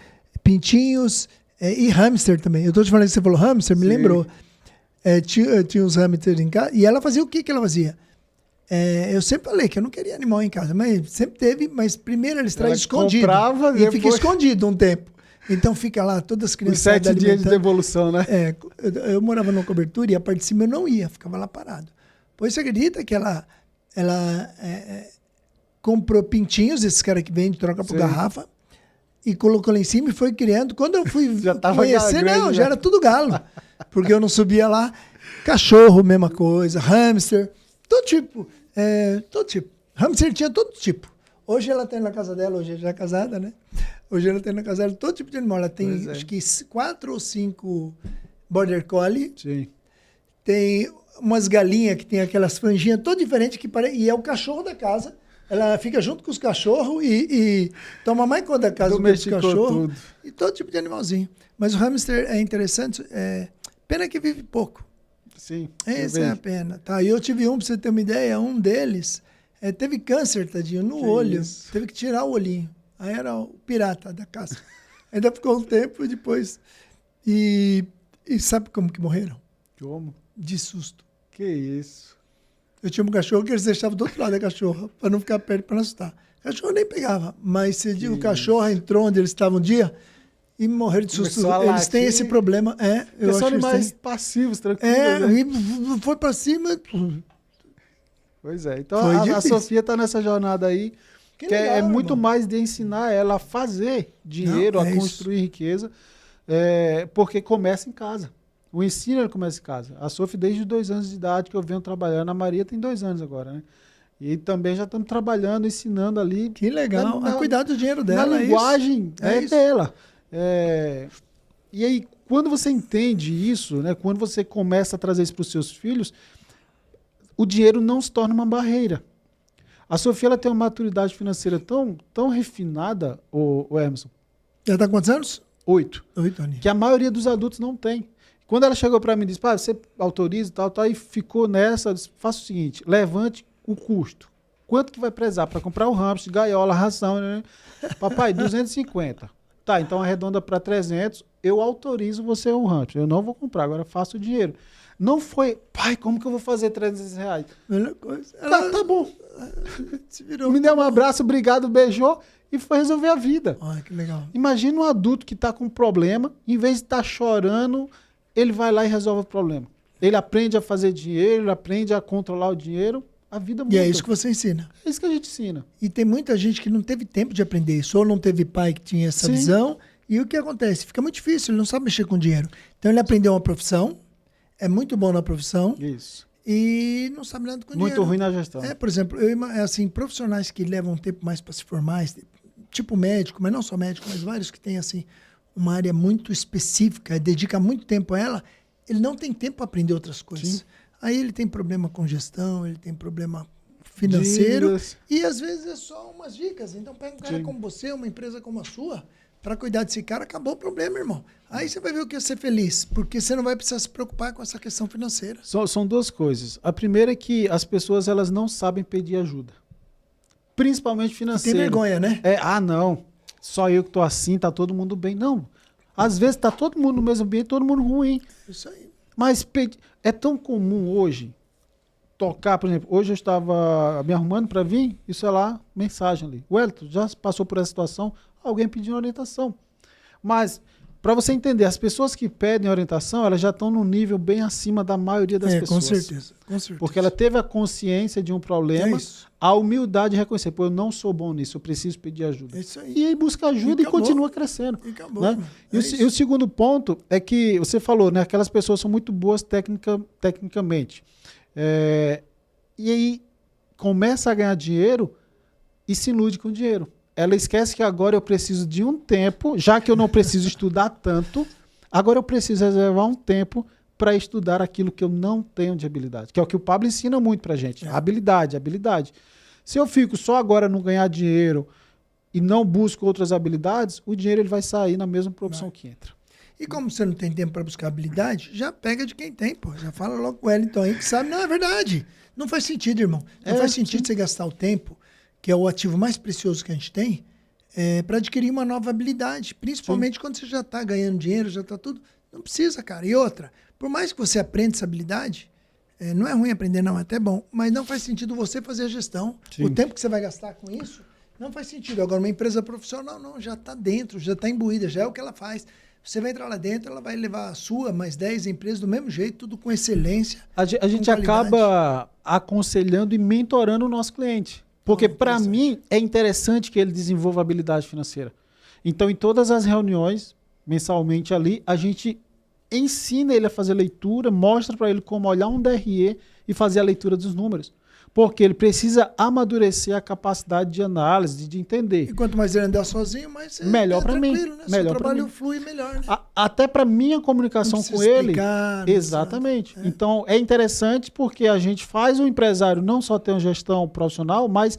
Pintinhos, E hamster também. Eu tô te falando que você falou hamster, me Sim. lembrou. Tinha uns hamsters em casa. E ela fazia o que ela fazia? Eu sempre falei que eu não queria animal em casa, mas sempre teve. Mas primeiro eles trazem escondido. Comprava, e depois... fica escondido um tempo. Então fica lá, todas as crianças. Os 7 dias de devolução, né? Eu morava numa cobertura e a parte de cima eu não ia, ficava lá parado. Pois você acredita que ela comprou pintinhos, esses caras que vendem, troca por garrafa, e colocou lá em cima e foi criando. Quando eu fui já tava conhecer, grande, já era tudo galo. Porque eu não subia lá. Cachorro, mesma coisa. Hamster, todo tipo. Todo tipo. Hamster tinha todo tipo. Hoje ela tem na casa dela, hoje ela já é casada, né? Hoje ela tem na casa dela todo tipo de animal. Ela tem, acho que 4 ou 5 Border Collie. Sim. Tem umas galinhas que tem aquelas franjinhas todas diferentes e é o cachorro da casa. Ela fica junto com os cachorros e toma mais conta da casa do que os cachorros. E todo tipo de animalzinho. Mas o hamster é interessante. Pena que vive pouco. Sim. Essa é a pena. Tá, e eu tive pra você ter uma ideia, um deles teve câncer, tadinho, no olho. Isso? Teve que tirar o olhinho. Aí era o pirata da casa. Ainda ficou um tempo depois. E sabe como que morreram? Como? De susto. Que isso? Eu tinha um cachorro que eles deixavam do outro lado da cachorra, para não ficar perto, para não assustar. O cachorro nem pegava, mas o cachorro entrou onde eles estavam um dia e morreram de susto. Eles têm esse problema. São animais passivos, tranquilos. Né? E foi para cima. Pois é. Então a Sofia está nessa jornada aí, que legal, é muito mais de ensinar ela a fazer dinheiro, a construir riqueza, porque começa em casa. O ensino ele começa em casa. A Sofia, desde 2 anos de idade que eu venho trabalhando, a Maria tem 2 anos agora, né? E também já estamos trabalhando, ensinando ali. Que legal. A cuidar do dinheiro dela. Na linguagem dela. E aí, quando você entende isso, né? Quando você começa a trazer isso para os seus filhos, o dinheiro não se torna uma barreira. A Sofia ela tem uma maturidade financeira tão refinada, o Emerson. Ela está com quantos anos? 8. 8 anos. Que a maioria dos adultos não tem. Quando ela chegou para mim e disse, você autoriza e tal, e ficou nessa, disse, faça o seguinte, levante o custo. Quanto que vai precisar para comprar o hamster, gaiola, ração, né? Papai, 250. Tá, então arredonda para 300, eu autorizo você um hamster. Eu não vou comprar, agora faço o dinheiro. Não foi, pai, como que eu vou fazer 300 reais? Melhor coisa. Tá bom. Me deu um abraço, obrigado, beijou e foi resolver a vida. Olha, que legal. Imagina um adulto que está com um problema, em vez de estar chorando, ele vai lá e resolve o problema. Ele aprende a fazer dinheiro, ele aprende a controlar o dinheiro, a vida muda. E é isso que você ensina. É isso que a gente ensina. E tem muita gente que não teve tempo de aprender isso, ou não teve pai que tinha essa visão, e o que acontece? Fica muito difícil, ele não sabe mexer com dinheiro. Então ele aprendeu uma profissão, é muito bom na profissão, isso. E não sabe nada com dinheiro. Muito ruim na gestão. Por exemplo, assim, profissionais que levam um tempo mais para se formar, tipo médico, mas não só médico, mas vários que têm assim, uma área muito específica, dedica muito tempo a ela, ele não tem tempo para aprender outras coisas. Sim. Aí ele tem problema com gestão, ele tem problema financeiro, dívidas. E às vezes é só umas dicas. Então pega um cara como você, uma empresa como a sua, para cuidar desse cara, acabou o problema, irmão. Aí você vai ver o que é ser feliz, porque você não vai precisar se preocupar com essa questão financeira. São 2 coisas. A primeira é que as pessoas elas não sabem pedir ajuda, principalmente financeira. Tem vergonha, né? Não. Só eu que tô assim, tá todo mundo bem. Não. Às vezes tá todo mundo no mesmo ambiente, todo mundo ruim. Isso aí. Mas é tão comum hoje tocar, por exemplo, hoje eu estava me arrumando para vir, e sei lá, mensagem ali. O Wellington já passou por essa situação, alguém pedindo orientação. Mas, para você entender, as pessoas que pedem orientação, elas já estão num nível bem acima da maioria das pessoas. Com certeza. Porque ela teve a consciência de um problema, a humildade de reconhecer, pô, eu não sou bom nisso, eu preciso pedir ajuda. É isso aí. E aí busca ajuda e continua crescendo. E acabou, né? E o segundo ponto é que você falou, né? Aquelas pessoas são muito boas tecnicamente. E aí começa a ganhar dinheiro e se ilude com dinheiro. Ela esquece que agora eu preciso de um tempo, já que eu não preciso estudar tanto, agora eu preciso reservar um tempo para estudar aquilo que eu não tenho de habilidade, que é o que o Pablo ensina muito para gente. Habilidade. Se eu fico só agora no ganhar dinheiro e não busco outras habilidades, o dinheiro ele vai sair na mesma proporção que entra. E como você não tem tempo para buscar habilidade, já pega de quem tem, pô. Já fala logo com o Wellington aí que sabe. Não, é verdade. Não faz sentido, irmão. Não faz sentido você gastar o tempo, que é o ativo mais precioso que a gente tem, para adquirir uma nova habilidade. Principalmente quando você já está ganhando dinheiro, já está tudo. Não precisa, cara. E outra, por mais que você aprenda essa habilidade, não é ruim aprender, não, é até bom, mas não faz sentido você fazer a gestão. Sim. O tempo que você vai gastar com isso, não faz sentido. Agora, uma empresa profissional, não, já está dentro, já está imbuída, já é o que ela faz. Você vai entrar lá dentro, ela vai levar a sua, mais 10 empresas do mesmo jeito, tudo com excelência. A gente acaba aconselhando e mentorando o nosso cliente. Porque, para mim, é interessante que ele desenvolva habilidade financeira. Então, em todas as reuniões, mensalmente ali, a gente ensina ele a fazer leitura, mostra para ele como olhar um DRE e fazer a leitura dos números. Porque ele precisa amadurecer a capacidade de análise, de entender. E quanto mais ele andar sozinho, mais melhor para mim. Né? Melhor seu trabalho flui melhor. Né? Até para minha comunicação com ele. Explicar, Exatamente. Então, é interessante porque a gente faz o empresário não só ter uma gestão profissional, mas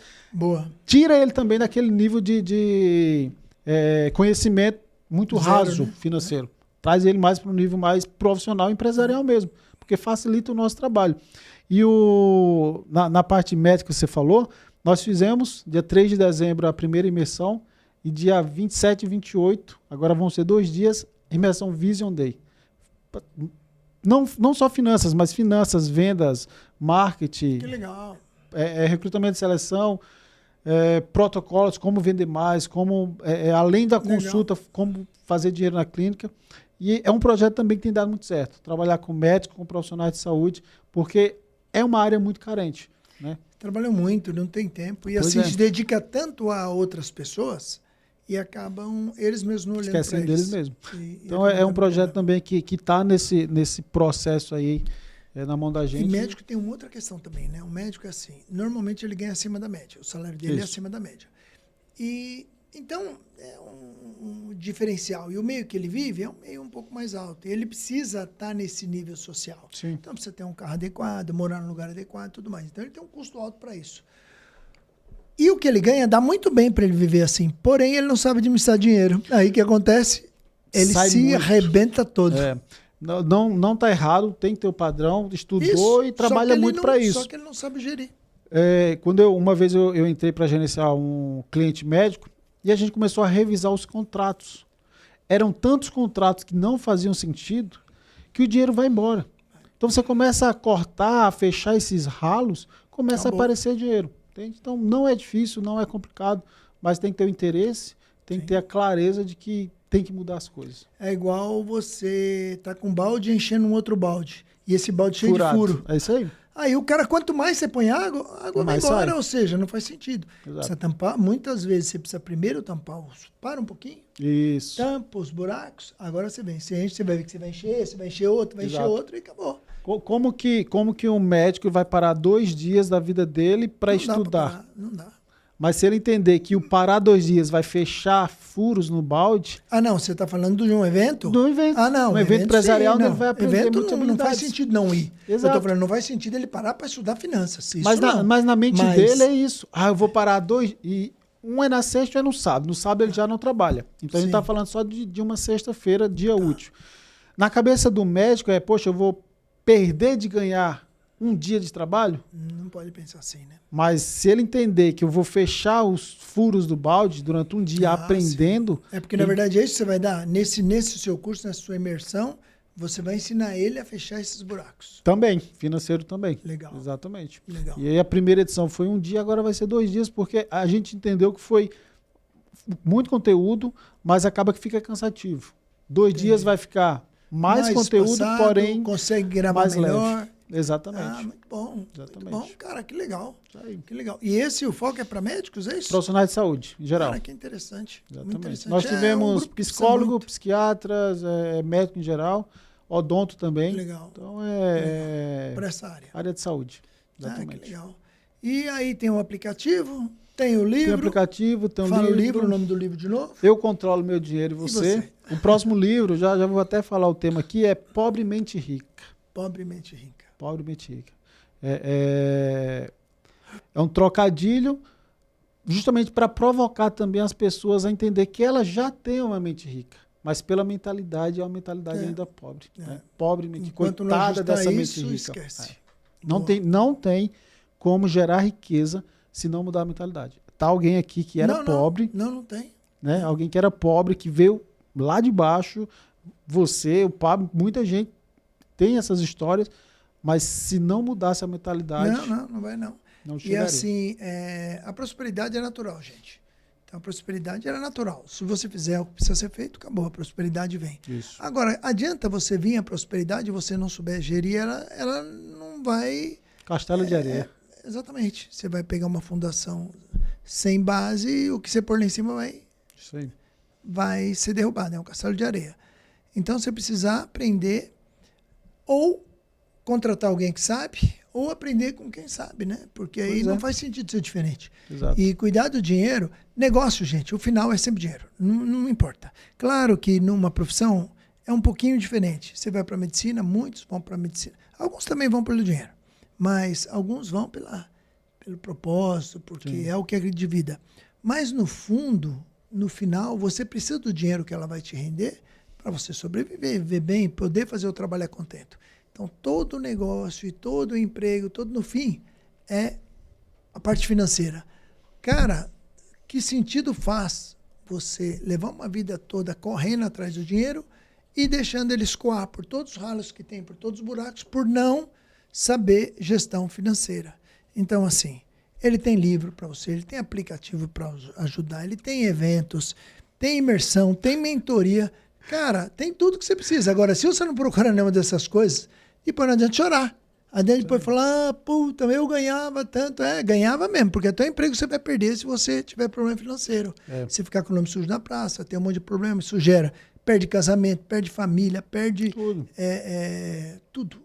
tira ele também daquele nível de conhecimento muito raso, né? Financeiro. Traz ele mais para um nível mais profissional, empresarial mesmo, porque facilita o nosso trabalho. E na parte médica que você falou, nós fizemos, dia 3 de dezembro, a primeira imersão, e dia 27 e 28, agora vão ser 2 dias, imersão Vision Day. Não só finanças, mas finanças, vendas, marketing. Que legal. Recrutamento e seleção, protocolos, como vender mais, como além da consulta, legal. Como fazer dinheiro na clínica. E é um projeto também que tem dado muito certo. Trabalhar com médicos, com profissionais de saúde, porque é uma área muito carente. Né? Trabalham muito, não tem tempo. E assim se dedica tanto a outras pessoas e acabam eles mesmos não olhando para eles. Esquecem deles mesmo. Então é um projeto também que está nesse processo aí, na mão da gente. E médico tem uma outra questão também, né? O médico é assim, normalmente ele ganha acima da média. O salário dele é acima da média. E então é um diferencial. E o meio que ele vive é um meio um pouco mais alto. E ele precisa estar nesse nível social. Sim. Então precisa ter um carro adequado, morar num lugar adequado e tudo mais. Então ele tem um custo alto para isso. E o que ele ganha dá muito bem para ele viver assim. Porém, ele não sabe administrar dinheiro. Aí o que acontece? Ele arrebenta todo. Não tá errado, tem que ter o padrão, estudou e trabalha muito para isso. Só que ele não sabe gerir. Uma vez eu entrei para gerenciar um cliente médico, e a gente começou a revisar os contratos. Eram tantos contratos que não faziam sentido que o dinheiro vai embora. Então você começa a cortar, a fechar esses ralos, começa a aparecer dinheiro. Entende? Então não é difícil, não é complicado, mas tem que ter o interesse, tem que ter a clareza de que tem que mudar as coisas. É igual você tá com um balde enchendo um outro balde. E esse balde cheio de furo. É isso aí. Aí o cara, quanto mais você põe água, a água vai embora, ou seja, não faz sentido. Exato. Precisa tampar, muitas vezes você precisa primeiro tampar, para um pouquinho, isso. Tampa os buracos, agora você vem, você enche, você vai ver que você vai encher outro, vai encher outro e acabou. Como que um médico vai parar 2 dias da vida dele para estudar? Não dá. Mas se ele entender que o parar 2 dias vai fechar furos no balde... Ah, não, você está falando de um evento? Do evento. Ah, não. Um evento empresarial, ele vai aprender evento muitas não faz sentido não ir. Exato. Eu estou falando, não faz sentido ele parar para estudar finanças. Isso mas na mente dele é isso. Eu vou parar 2... E um é na sexta e é no sábado. No sábado ele já não trabalha. Então a gente está falando só de uma sexta-feira, dia útil. Na cabeça do médico poxa, eu vou perder de ganhar um dia de trabalho? Não pode pensar assim, né? Mas se ele entender que eu vou fechar os furos do balde durante um dia aprendendo... Sim. Porque, na verdade, é isso que você vai dar. Nesse seu curso, nessa sua imersão, você vai ensinar ele a fechar esses buracos. Também, financeiro também. Legal. Exatamente. Legal. E aí a primeira edição foi 1 dia, agora vai ser 2 dias, porque a gente entendeu que foi muito conteúdo, mas acaba que fica cansativo. 2 dias vai ficar mais conteúdo, passado, porém consegue gravar mais melhor. Leve. Exatamente. Muito bom. Exatamente. Muito bom, cara, que legal. Aí. Que legal. E o foco é para médicos, é isso? Profissionais de saúde, em geral. Cara, que interessante. Exatamente. Muito interessante. Nós tivemos psicólogo, muito. Psiquiatras, médico em geral, odonto também. Legal. Então para essa área. Área de saúde. Exatamente. Que legal. E aí tem o aplicativo, tem o livro. Tem o aplicativo, tem o livro. Fala o livro, o nome do livro de novo. Eu controlo meu dinheiro e você. O próximo livro, já vou até falar o tema aqui, é Pobremente Rica. Pobremente Rica. Pobremente Rica. É um trocadilho justamente para provocar também as pessoas a entender que elas já têm uma mente rica, mas pela mentalidade é uma mentalidade ainda pobre. Né? Pobremente, coitada dessa mente rica. Esquece. Não tem como gerar riqueza se não mudar a mentalidade. Tá alguém aqui que era pobre. Não tem. né? Alguém que era pobre, que veio lá de baixo, você, o Pablo, muita gente tem essas histórias, mas se não mudasse a mentalidade... Não vai não. Não E chegaria. assim, a prosperidade é natural, gente. Então, a prosperidade era natural. Se você fizer o que precisa ser feito, acabou, a prosperidade vem. Isso. Agora, adianta você vir a prosperidade e você não souber gerir, ela não vai... Castelo de areia. Exatamente. Você vai pegar uma fundação sem base e o que você pôr lá em cima Isso aí. vai ser derrubado. É um castelo de areia. Então, você precisa aprender ou contratar alguém que sabe ou aprender com quem sabe, né? Porque aí Pois é. não faz sentido ser diferente. Exato. E cuidar do dinheiro, negócio, gente, o final é sempre dinheiro. Não importa. Claro que numa profissão é um pouquinho diferente. Você vai para medicina, muitos vão para medicina. Alguns também vão pelo dinheiro. Mas alguns vão pelo propósito, porque Sim. é o que acredita de vida. Mas no fundo, no final, você precisa do dinheiro que ela vai te render para você sobreviver, viver bem, poder fazer o trabalho a contento. Então, todo negócio e todo emprego, todo no fim, é a parte financeira. Cara, que sentido faz você levar uma vida toda correndo atrás do dinheiro e deixando ele escoar por todos os ralos que tem, por todos os buracos, por não saber gestão financeira? Então, assim, ele tem livro para você, ele tem aplicativo para ajudar, ele tem eventos, tem imersão, tem mentoria. Cara, tem tudo que você precisa. Agora, se você não procurar nenhuma dessas coisas, depois não adianta chorar. Adianta depois falar, puta, eu ganhava tanto. Ganhava mesmo, porque até o emprego você vai perder se você tiver problema financeiro. Se ficar com o nome sujo na praça, tem um monte de problema, isso gera. Perde casamento, perde família, perde Tudo. tudo.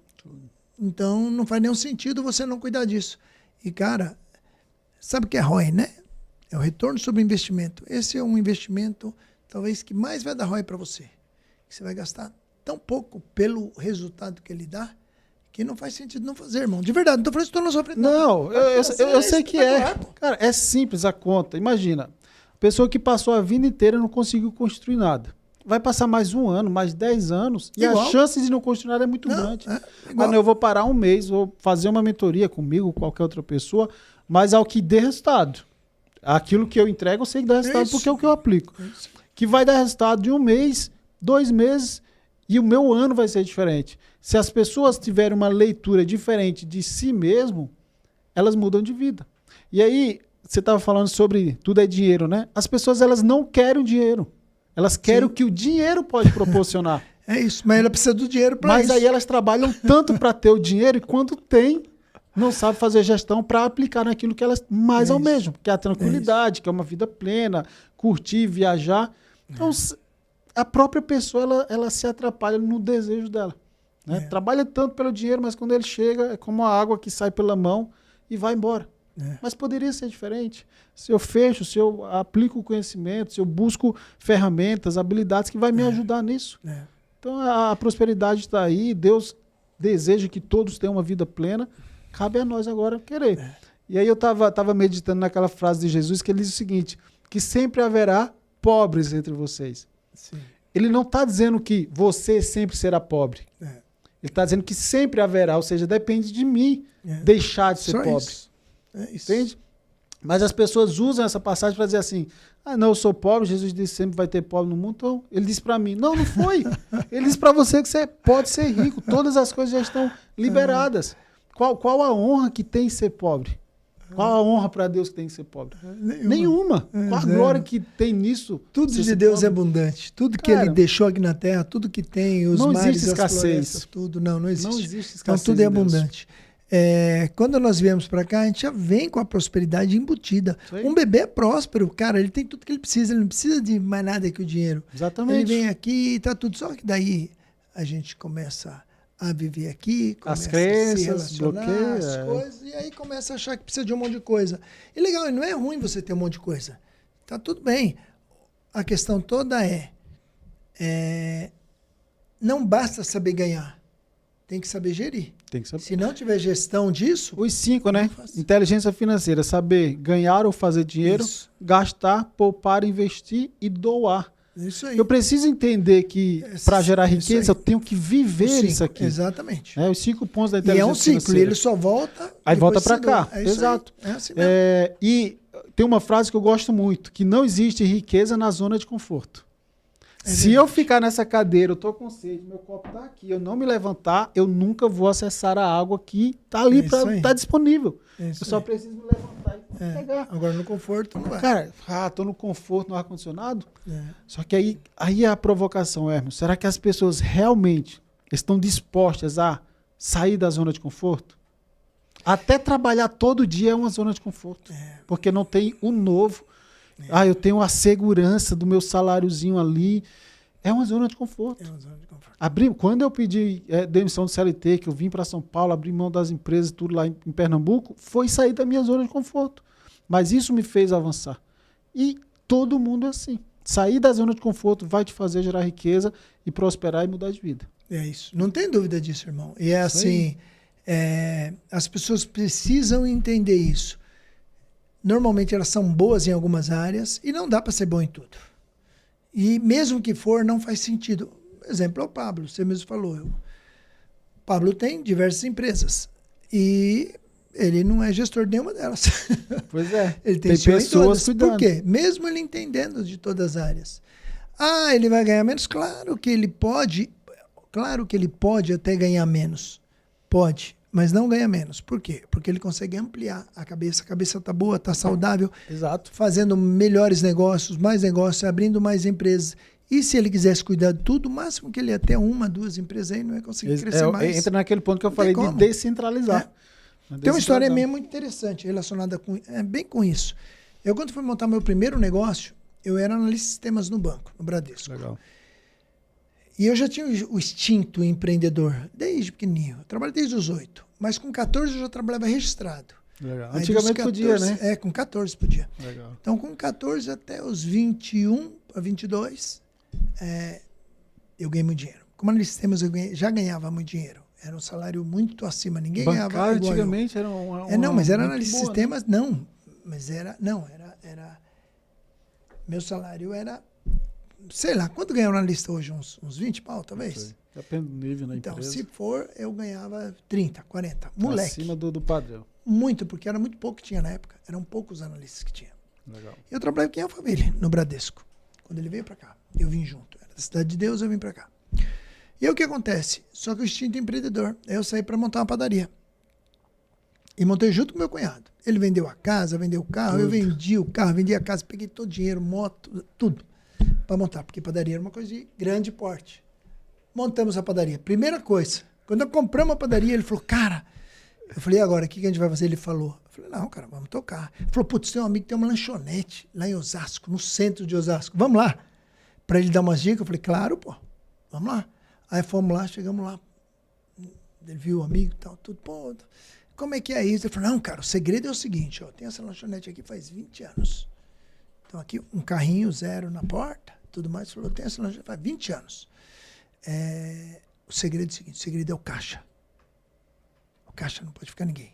Então, não faz nenhum sentido você não cuidar disso. E, cara, sabe o que é ROI, né? É o retorno sobre investimento. Esse é um investimento, talvez, que mais vai dar ROI para você. Você vai gastar tão pouco pelo resultado que ele dá, que não faz sentido não fazer, irmão. De verdade, não tô falando isso, tô na sua frente. Não, eu sei que é. Cara, é simples a conta. Imagina, pessoa que passou a vida inteira não conseguiu construir nada. Vai passar mais 1 ano, mais 10 anos, e Igual. a chance de não construir nada é muito grande. Não, eu vou parar 1 mês, vou fazer uma mentoria comigo, qualquer outra pessoa, mas ao que dê resultado. Aquilo que eu entrego, eu sei que dá resultado, porque é o que eu aplico. Que vai dar resultado de 1 mês, 2 meses, e o meu ano vai ser diferente. Se as pessoas tiverem uma leitura diferente de si mesmo, elas mudam de vida. E aí, você estava falando sobre tudo é dinheiro, né? As pessoas, elas não querem o dinheiro. Elas querem o que o dinheiro pode proporcionar. É isso, mas ela precisa do dinheiro para isso. Mas aí elas trabalham tanto para ter o dinheiro e quando tem, não sabe fazer gestão para aplicar naquilo que elas mais almejam, que é a tranquilidade, que é uma vida plena, curtir, viajar. Então, a própria pessoa, ela se atrapalha no desejo dela. Né? Trabalha tanto pelo dinheiro, mas quando ele chega, é como a água que sai pela mão e vai embora. Mas poderia ser diferente. Se eu fecho, se eu aplico o conhecimento, se eu busco ferramentas, habilidades que vai me ajudar nisso. Então a prosperidade está aí, Deus deseja que todos tenham uma vida plena, cabe a nós agora querer. E aí eu estava meditando naquela frase de Jesus que ele diz o seguinte, que sempre haverá pobres entre vocês. Sim. Ele não está dizendo que você sempre será pobre. Ele está dizendo que sempre haverá, ou seja, depende de mim deixar de ser Só pobre. isso. É isso. Entende? Mas as pessoas usam essa passagem para dizer assim, não, eu sou pobre, Jesus disse que sempre vai ter pobre no mundo, então ele disse para mim, não foi. Ele disse para você que você pode ser rico, todas as coisas já estão liberadas. Qual a honra que tem ser pobre? Qual a honra para Deus que tem que ser pobre? Nenhuma. Qual a glória que tem nisso? Tudo de Deus é abundante. Tudo que Ele deixou aqui na terra, tudo que tem, os não mares, existe as escassez. florestas, tudo. Não existe. Não existe escassez. Então tudo é em Deus. abundante. Quando nós viemos para cá, a gente já vem com a prosperidade embutida. Isso aí. Um bebê é próspero, cara, ele tem tudo que ele precisa, ele não precisa de mais nada que o dinheiro. Exatamente. Ele vem aqui e tá tudo. Só que daí a gente começa a viver aqui, começa As crenças, a se relacionar, bloqueia, as coisas, e aí começa a achar que precisa de um monte de coisa. E legal, não é ruim você ter um monte de coisa. Tá tudo bem. A questão toda não basta saber ganhar, tem que saber gerir. Tem que saber. Se não tiver gestão disso... Os 5, né? fácil. Inteligência financeira, saber ganhar ou fazer dinheiro, Isso. gastar, poupar, investir e doar. Isso aí. Eu preciso entender que para gerar isso riqueza aí. eu tenho que viver Os 5, isso aqui. Exatamente. Os 5 pontos da E inteligência é um ciclo, e financeira. ele só volta... Aí depois volta que para você cá. doa. É isso Exato. aí. É assim mesmo. E tem uma frase que eu gosto muito, que não existe riqueza na zona de conforto. Se eu ficar nessa cadeira, eu tô com sede, meu copo tá aqui, eu não me levantar, eu nunca vou acessar a água que tá ali, tá disponível. Eu só preciso me levantar e pegar. Agora no conforto não vai. Cara, tô no conforto, no ar-condicionado. Só que aí é a provocação, Hermes. Será que as pessoas realmente estão dispostas a sair da zona de conforto? Até trabalhar todo dia é uma zona de conforto. Porque não tem o novo. Eu tenho a segurança do meu saláriozinho ali. É uma zona de conforto. Quando eu pedi demissão do CLT, que eu vim para São Paulo, abri mão das empresas, tudo lá em Pernambuco, foi sair da minha zona de conforto. Mas isso me fez avançar. E todo mundo é assim. Sair da zona de conforto vai te fazer gerar riqueza e prosperar e mudar de vida. É isso. Não tem dúvida disso, irmão. E é assim, as pessoas precisam entender isso. Normalmente elas são boas em algumas áreas e não dá para ser bom em tudo. E mesmo que for, não faz sentido. Exemplo é o Pablo, você mesmo falou. O Pablo tem diversas empresas e ele não é gestor de nenhuma delas. Pois é. Ele tem pessoas cuidando. Por quê? Mesmo ele entendendo de todas as áreas. Ele vai ganhar menos? Claro que ele pode até ganhar menos. Pode. Mas não ganha menos. Por quê? Porque ele consegue ampliar a cabeça. A cabeça está boa, está saudável. Exato. Fazendo melhores negócios, mais negócios, abrindo mais empresas. E se ele quisesse cuidar de tudo, o máximo que ele ia ter 1, 2 empresas aí, não ia conseguir crescer mais. Entra naquele ponto que eu falei de descentralizar. Tem uma história minha muito interessante relacionada bem com isso. Eu, quando fui montar meu primeiro negócio, eu era analista de sistemas no banco, no Bradesco. Legal. E eu já tinha o instinto empreendedor, desde pequenininho. Eu trabalho desde os 8. Mas com 14 eu já trabalhava registrado. Legal. Antigamente 14, podia, né? Com 14 podia. Legal. Então, com 14 até os 21 a 22, eu ganhei muito dinheiro. Como analista de sistemas, já ganhava muito dinheiro. Era um salário muito acima. Ninguém ganhava igual antigamente eu. Era uma não, mas era analista de boa, sistemas, né? Não. Mas era... Meu salário era... Sei lá, quanto ganha um analista hoje? Uns 20 pau, talvez? Depende do nível na empresa. Então, se for, eu ganhava 30, 40. Moleque. Acima do padrão. Muito, porque era muito pouco que tinha na época. Eram poucos analistas que tinha. Legal. Eu trabalhava com a família, no Bradesco. Quando ele veio para cá, eu vim junto. Era da Cidade de Deus, eu vim para cá. E aí o que acontece? Só que o instinto empreendedor. Aí eu saí para montar uma padaria. E montei junto com meu cunhado. Ele vendeu a casa, vendeu o carro, eu vendi o carro, vendi a casa, peguei todo o dinheiro, moto, tudo. Para montar, porque padaria era uma coisa de grande porte. Montamos a padaria. Primeira coisa, quando eu compramos a padaria, ele falou, cara, eu falei, agora, o que a gente vai fazer? Ele falou, eu falei, não, cara, vamos tocar. Ele falou, putz, tem um amigo que tem uma lanchonete lá em Osasco, no centro de Osasco, vamos lá. Para ele dar umas dicas, eu falei, claro, pô, vamos lá. Aí fomos lá, chegamos lá, ele viu o amigo e tal, tudo, pô, como é que é isso? Ele falou, não, cara, o segredo é o seguinte, ó, tem essa lanchonete aqui faz 20 anos. Então aqui um carrinho zero na porta, tudo mais. Falou, tem essa lanchonete faz 20 anos. O segredo é o seguinte, o segredo é o caixa. O caixa não pode ficar ninguém.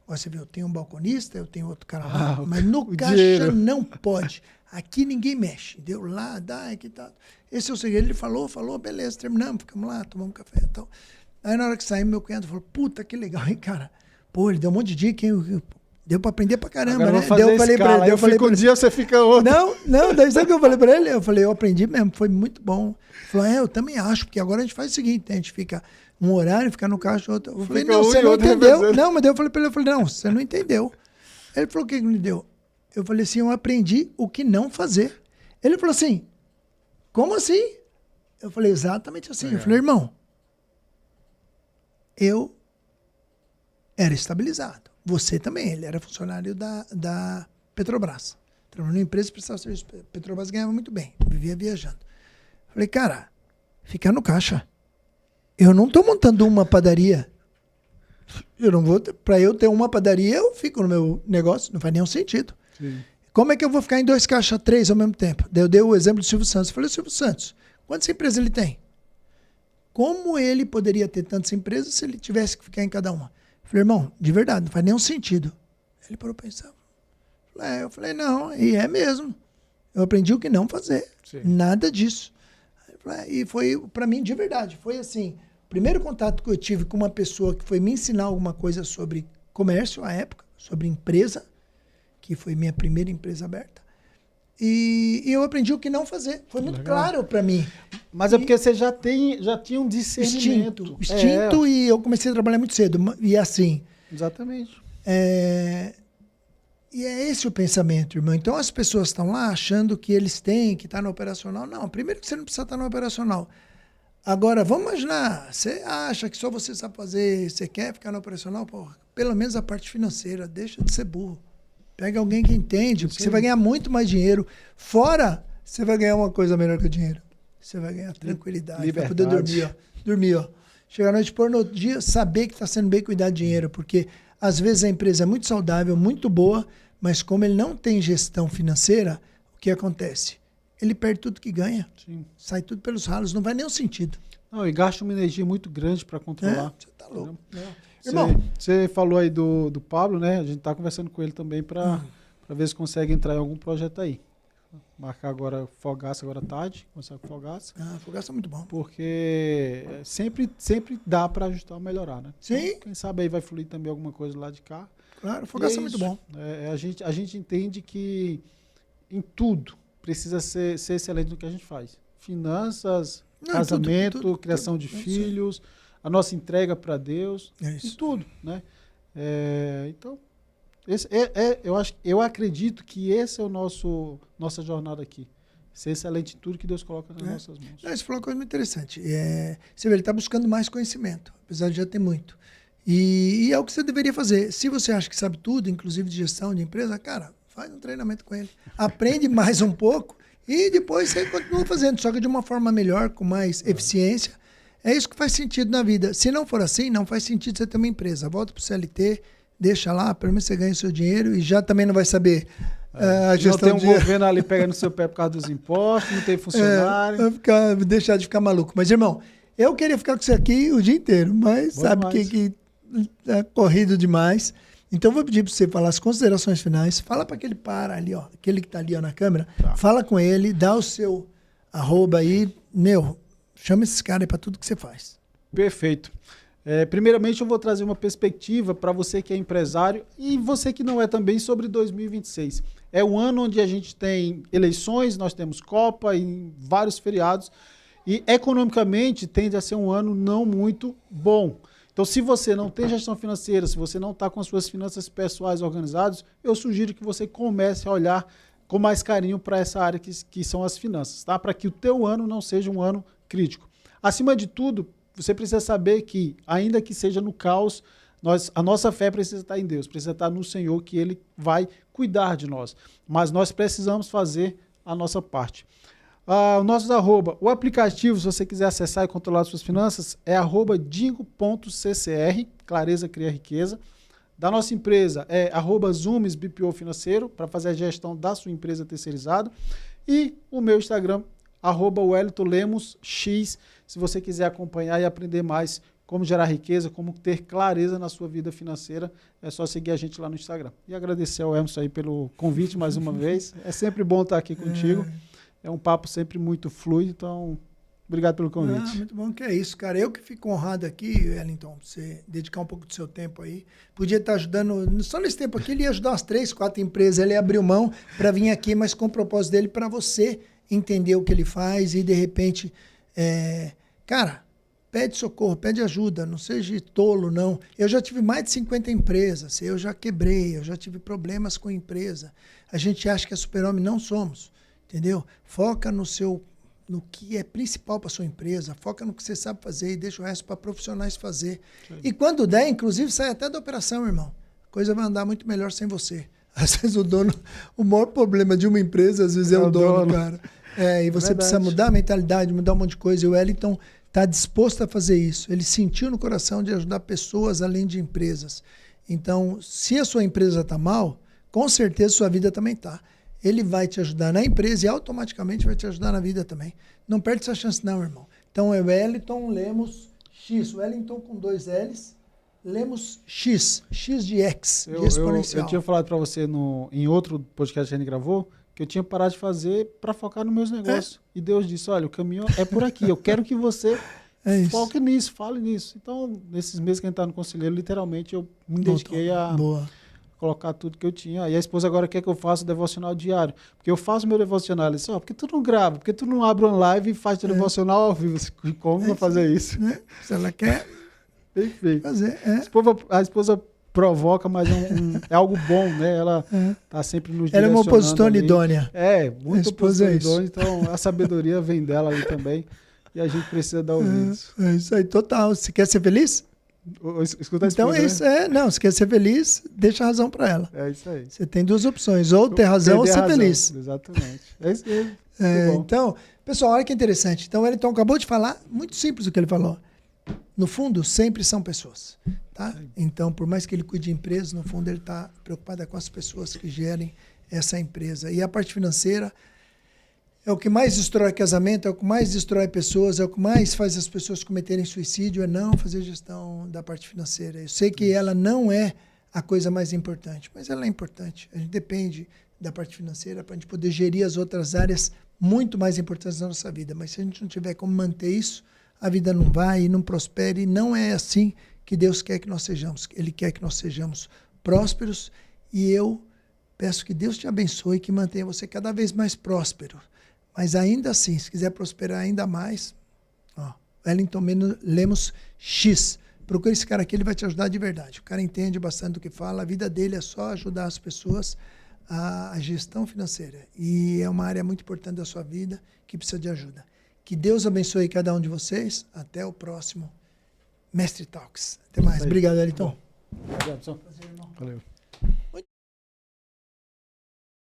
Agora você vê, eu tenho um balconista, eu tenho outro cara lá, mas no caixa dinheiro não pode. Aqui ninguém mexe. Deu lá, dá, aqui tá. Esse é o segredo. Ele falou, beleza, terminamos, ficamos lá, tomamos café e tal. Aí na hora que saímos, meu cunhado falou, puta, que legal, hein, cara. Pô, ele deu um monte de dica, hein? Deu pra aprender pra caramba, agora né? Eu falei pra ele, eu fico um dia, você fica outro. Não, daí sabe o que eu falei pra ele? Eu falei, eu aprendi mesmo, foi muito bom. Ele falou, eu também acho, porque agora a gente faz o seguinte, a gente fica um horário, fica no caixa, outro. Eu falei, não, você não entendeu. Não, mas daí eu falei pra ele, não, você não entendeu. Ele falou, o que me deu? Eu falei assim, eu aprendi o que não fazer. Ele falou assim, como assim? Eu falei, exatamente assim. Eu falei, irmão, eu era estabilizado. Você também, ele era funcionário da Petrobras. Trabalhou numa empresa de prestação de serviço. Petrobras ganhava muito bem, vivia viajando. Falei, cara, fica no caixa. Eu não estou montando uma padaria. Eu não vou, para eu ter uma padaria, eu fico no meu negócio, não faz nenhum sentido. Sim. Como é que eu vou ficar em 2 caixas, 3 ao mesmo tempo? Daí eu dei o exemplo do Silvio Santos. Eu falei, Silvio Santos, quantas empresas ele tem? Como ele poderia ter tantas empresas se ele tivesse que ficar em cada uma? Eu falei, irmão, de verdade, não faz nenhum sentido. Ele parou pra pensar. Eu falei, não, e é mesmo. Eu aprendi o que não fazer. Sim. Nada disso. E foi, pra mim, de verdade, foi assim, o primeiro contato que eu tive com uma pessoa que foi me ensinar alguma coisa sobre comércio à época, sobre empresa, que foi minha primeira empresa aberta. E eu aprendi o que não fazer. Foi muito claro para mim. Mas é porque você já tinha um discernimento. Instinto e eu comecei a trabalhar muito cedo. E assim... Exatamente. E é esse o pensamento, irmão. Então as pessoas estão lá achando que eles têm que estar no operacional. Não, primeiro que você não precisa estar no operacional. Agora, vamos imaginar, você acha que só você sabe fazer, você quer ficar no operacional? Porra, pelo menos a parte financeira, deixa de ser burro. Pega alguém que entende, porque você vai ganhar muito mais dinheiro. Fora, você vai ganhar uma coisa melhor que o dinheiro. Você vai ganhar tranquilidade, liberdade. vai poder dormir, ó. Dormir, ó. Chegar à noite, pôr no dia, saber que está sendo bem cuidar de dinheiro, porque às vezes a empresa é muito saudável, muito boa, mas como ele não tem gestão financeira, o que acontece? Ele perde tudo que ganha. Sim. Sai tudo pelos ralos, não vai nenhum sentido. Não, e gasta uma energia muito grande para controlar. Você tá louco. Irmão, você falou aí do Pablo, né? A gente tá conversando com ele também para ver se consegue entrar em algum projeto aí. Marcar agora Fogaça, agora à tarde. Começar com Fogaça. Fogaça é muito bom. Porque sempre dá para ajustar ou melhorar, né? Sim. Então, quem sabe aí vai fluir também alguma coisa lá de cá. Claro, Fogaça é muito bom. A gente entende que em tudo precisa ser excelente no que a gente faz. Finanças, casamento, criação de filhos, a nossa entrega para Deus, em tudo, né? Então, eu acredito que esse é o nossa jornada aqui. Ser excelente em tudo que Deus coloca nas nossas mãos. Você falou uma coisa muito interessante. Você vê, ele está buscando mais conhecimento, apesar de já ter muito. E é o que você deveria fazer. Se você acha que sabe tudo, inclusive de gestão de empresa, cara, faz um treinamento com ele. Aprende mais um pouco e depois você continua fazendo, só que de uma forma melhor, com mais eficiência. É isso que faz sentido na vida. Se não for assim, não faz sentido você ter uma empresa. Volta para o CLT, deixa lá, pelo menos você ganha o seu dinheiro e já também não vai saber a gestão. Não tem um governo ali pegando no seu pé por causa dos impostos, não tem funcionário. Vai deixar de ficar maluco. Mas, irmão, eu queria ficar com você aqui o dia inteiro, mas Bom sabe demais. que é corrido demais. Então, vou pedir para você falar as considerações finais. Fala para aquele ali, ó, aquele que está ali ó, na câmera. Tá. Fala com ele, dá o seu @ aí. Chama esses caras aí para tudo que você faz. Perfeito. Primeiramente, eu vou trazer uma perspectiva para você que é empresário e você que não é também sobre 2026. É um ano onde a gente tem eleições, nós temos Copa e vários feriados e economicamente tende a ser um ano não muito bom. Então, se você não tem gestão financeira, se você não está com as suas finanças pessoais organizadas, eu sugiro que você comece a olhar com mais carinho para essa área que são as finanças, tá? Para que o teu ano não seja um ano crítico. Acima de tudo, você precisa saber que, ainda que seja no caos, a nossa fé precisa estar em Deus, precisa estar no Senhor, que Ele vai cuidar de nós. Mas nós precisamos fazer a nossa parte. O nosso @, o aplicativo, se você quiser acessar e controlar as suas finanças, é @dingo.ccr, Clareza Cria Riqueza. Da nossa empresa é @Zoomes BPO Financeiro, para fazer a gestão da sua empresa terceirizada. E o meu Instagram, @Wellington Lemos X, se você quiser acompanhar e aprender mais como gerar riqueza, como ter clareza na sua vida financeira, é só seguir a gente lá no Instagram. E agradecer ao Emerson aí pelo convite mais uma vez. É sempre bom estar aqui contigo. É um papo sempre muito fluido, então obrigado pelo convite. Muito bom que é isso, cara. Eu que fico honrado aqui, Wellington, você dedicar um pouco do seu tempo aí. Podia estar ajudando, só nesse tempo aqui ele ia ajudar umas 3, 4 empresas, ele abriu mão para vir aqui, mas com o propósito dele para você entender o que ele faz e de repente, cara, pede socorro, pede ajuda, não seja tolo, não. Eu já tive mais de 50 empresas, eu já quebrei, eu já tive problemas com empresa. A gente acha que é super-homem, não somos, entendeu? Foca no que é principal para sua empresa, foca no que você sabe fazer e deixa o resto para profissionais fazer. Sim. E quando der, inclusive, sai até da operação, irmão. A coisa vai andar muito melhor sem você. Às vezes o maior problema de uma empresa, às vezes é o dono, cara. E você precisa mudar a mentalidade, mudar um monte de coisa. E o Wellington está disposto a fazer isso. Ele sentiu no coração de ajudar pessoas além de empresas. Então, se a sua empresa está mal, com certeza sua vida também está. Ele vai te ajudar na empresa e automaticamente vai te ajudar na vida também. Não perde essa chance não, irmão. Então é Wellington Lemos X. Wellington com 2 L's. Lemos X. X de X, de exponencial. Eu tinha falado para você em outro podcast que a gente gravou que eu tinha parado de fazer para focar nos meus negócios. E Deus disse, olha, o caminho é por aqui. Eu quero que você foque nisso, fale nisso. Então, nesses meses que a gente está no Conselheiro, literalmente eu me dediquei a colocar tudo que eu tinha. E a esposa agora quer que eu faça o devocional diário. Porque eu faço meu devocional. Ela disse, por que tu não grava? Por que tu não abre uma live e faz teu devocional ao vivo? Como eu vou fazer isso? Né? Se ela quer Perfeito. fazer, A esposa provoca, mas é algo bom, né? Ela tá sempre nos Ela é uma direcionando opositora ali. idônea. Muito esposa opositora é isso. idônea. Então, a sabedoria vem dela ali também. E a gente precisa dar ouvidos. É isso aí, total. Se quer ser feliz? Escuta a esposa, Então é isso. Não, se quer ser feliz, deixa a razão para ela. É isso aí. Você tem duas opções, ou ter razão ou ser feliz. Exatamente. É isso mesmo. Então, pessoal, olha que interessante. Então, o Wellington acabou de falar, muito simples o que ele falou. No fundo, sempre são pessoas. Tá? Então, por mais que ele cuide de empresas, no fundo ele está preocupado com as pessoas que gerem essa empresa. E a parte financeira é o que mais destrói casamento, é o que mais destrói pessoas, é o que mais faz as pessoas cometerem suicídio, é não fazer gestão da parte financeira. Eu sei que ela não é a coisa mais importante, mas ela é importante. A gente depende da parte financeira para a gente poder gerir as outras áreas muito mais importantes da nossa vida. Mas se a gente não tiver como manter isso, a vida não vai e não prospera, e não é assim que Deus quer que nós sejamos. Ele quer que nós sejamos prósperos, e eu peço que Deus te abençoe e que mantenha você cada vez mais próspero. Mas ainda assim, se quiser prosperar ainda mais, Wellington Lemos X. Procure esse cara aqui, ele vai te ajudar de verdade. O cara entende bastante do que fala, a vida dele é só ajudar as pessoas a gestão financeira. E é uma área muito importante da sua vida que precisa de ajuda. Que Deus abençoe cada um de vocês. Até o próximo Mestre Talks. Até mais. Obrigado, Wellington. Obrigado, pessoal. Valeu.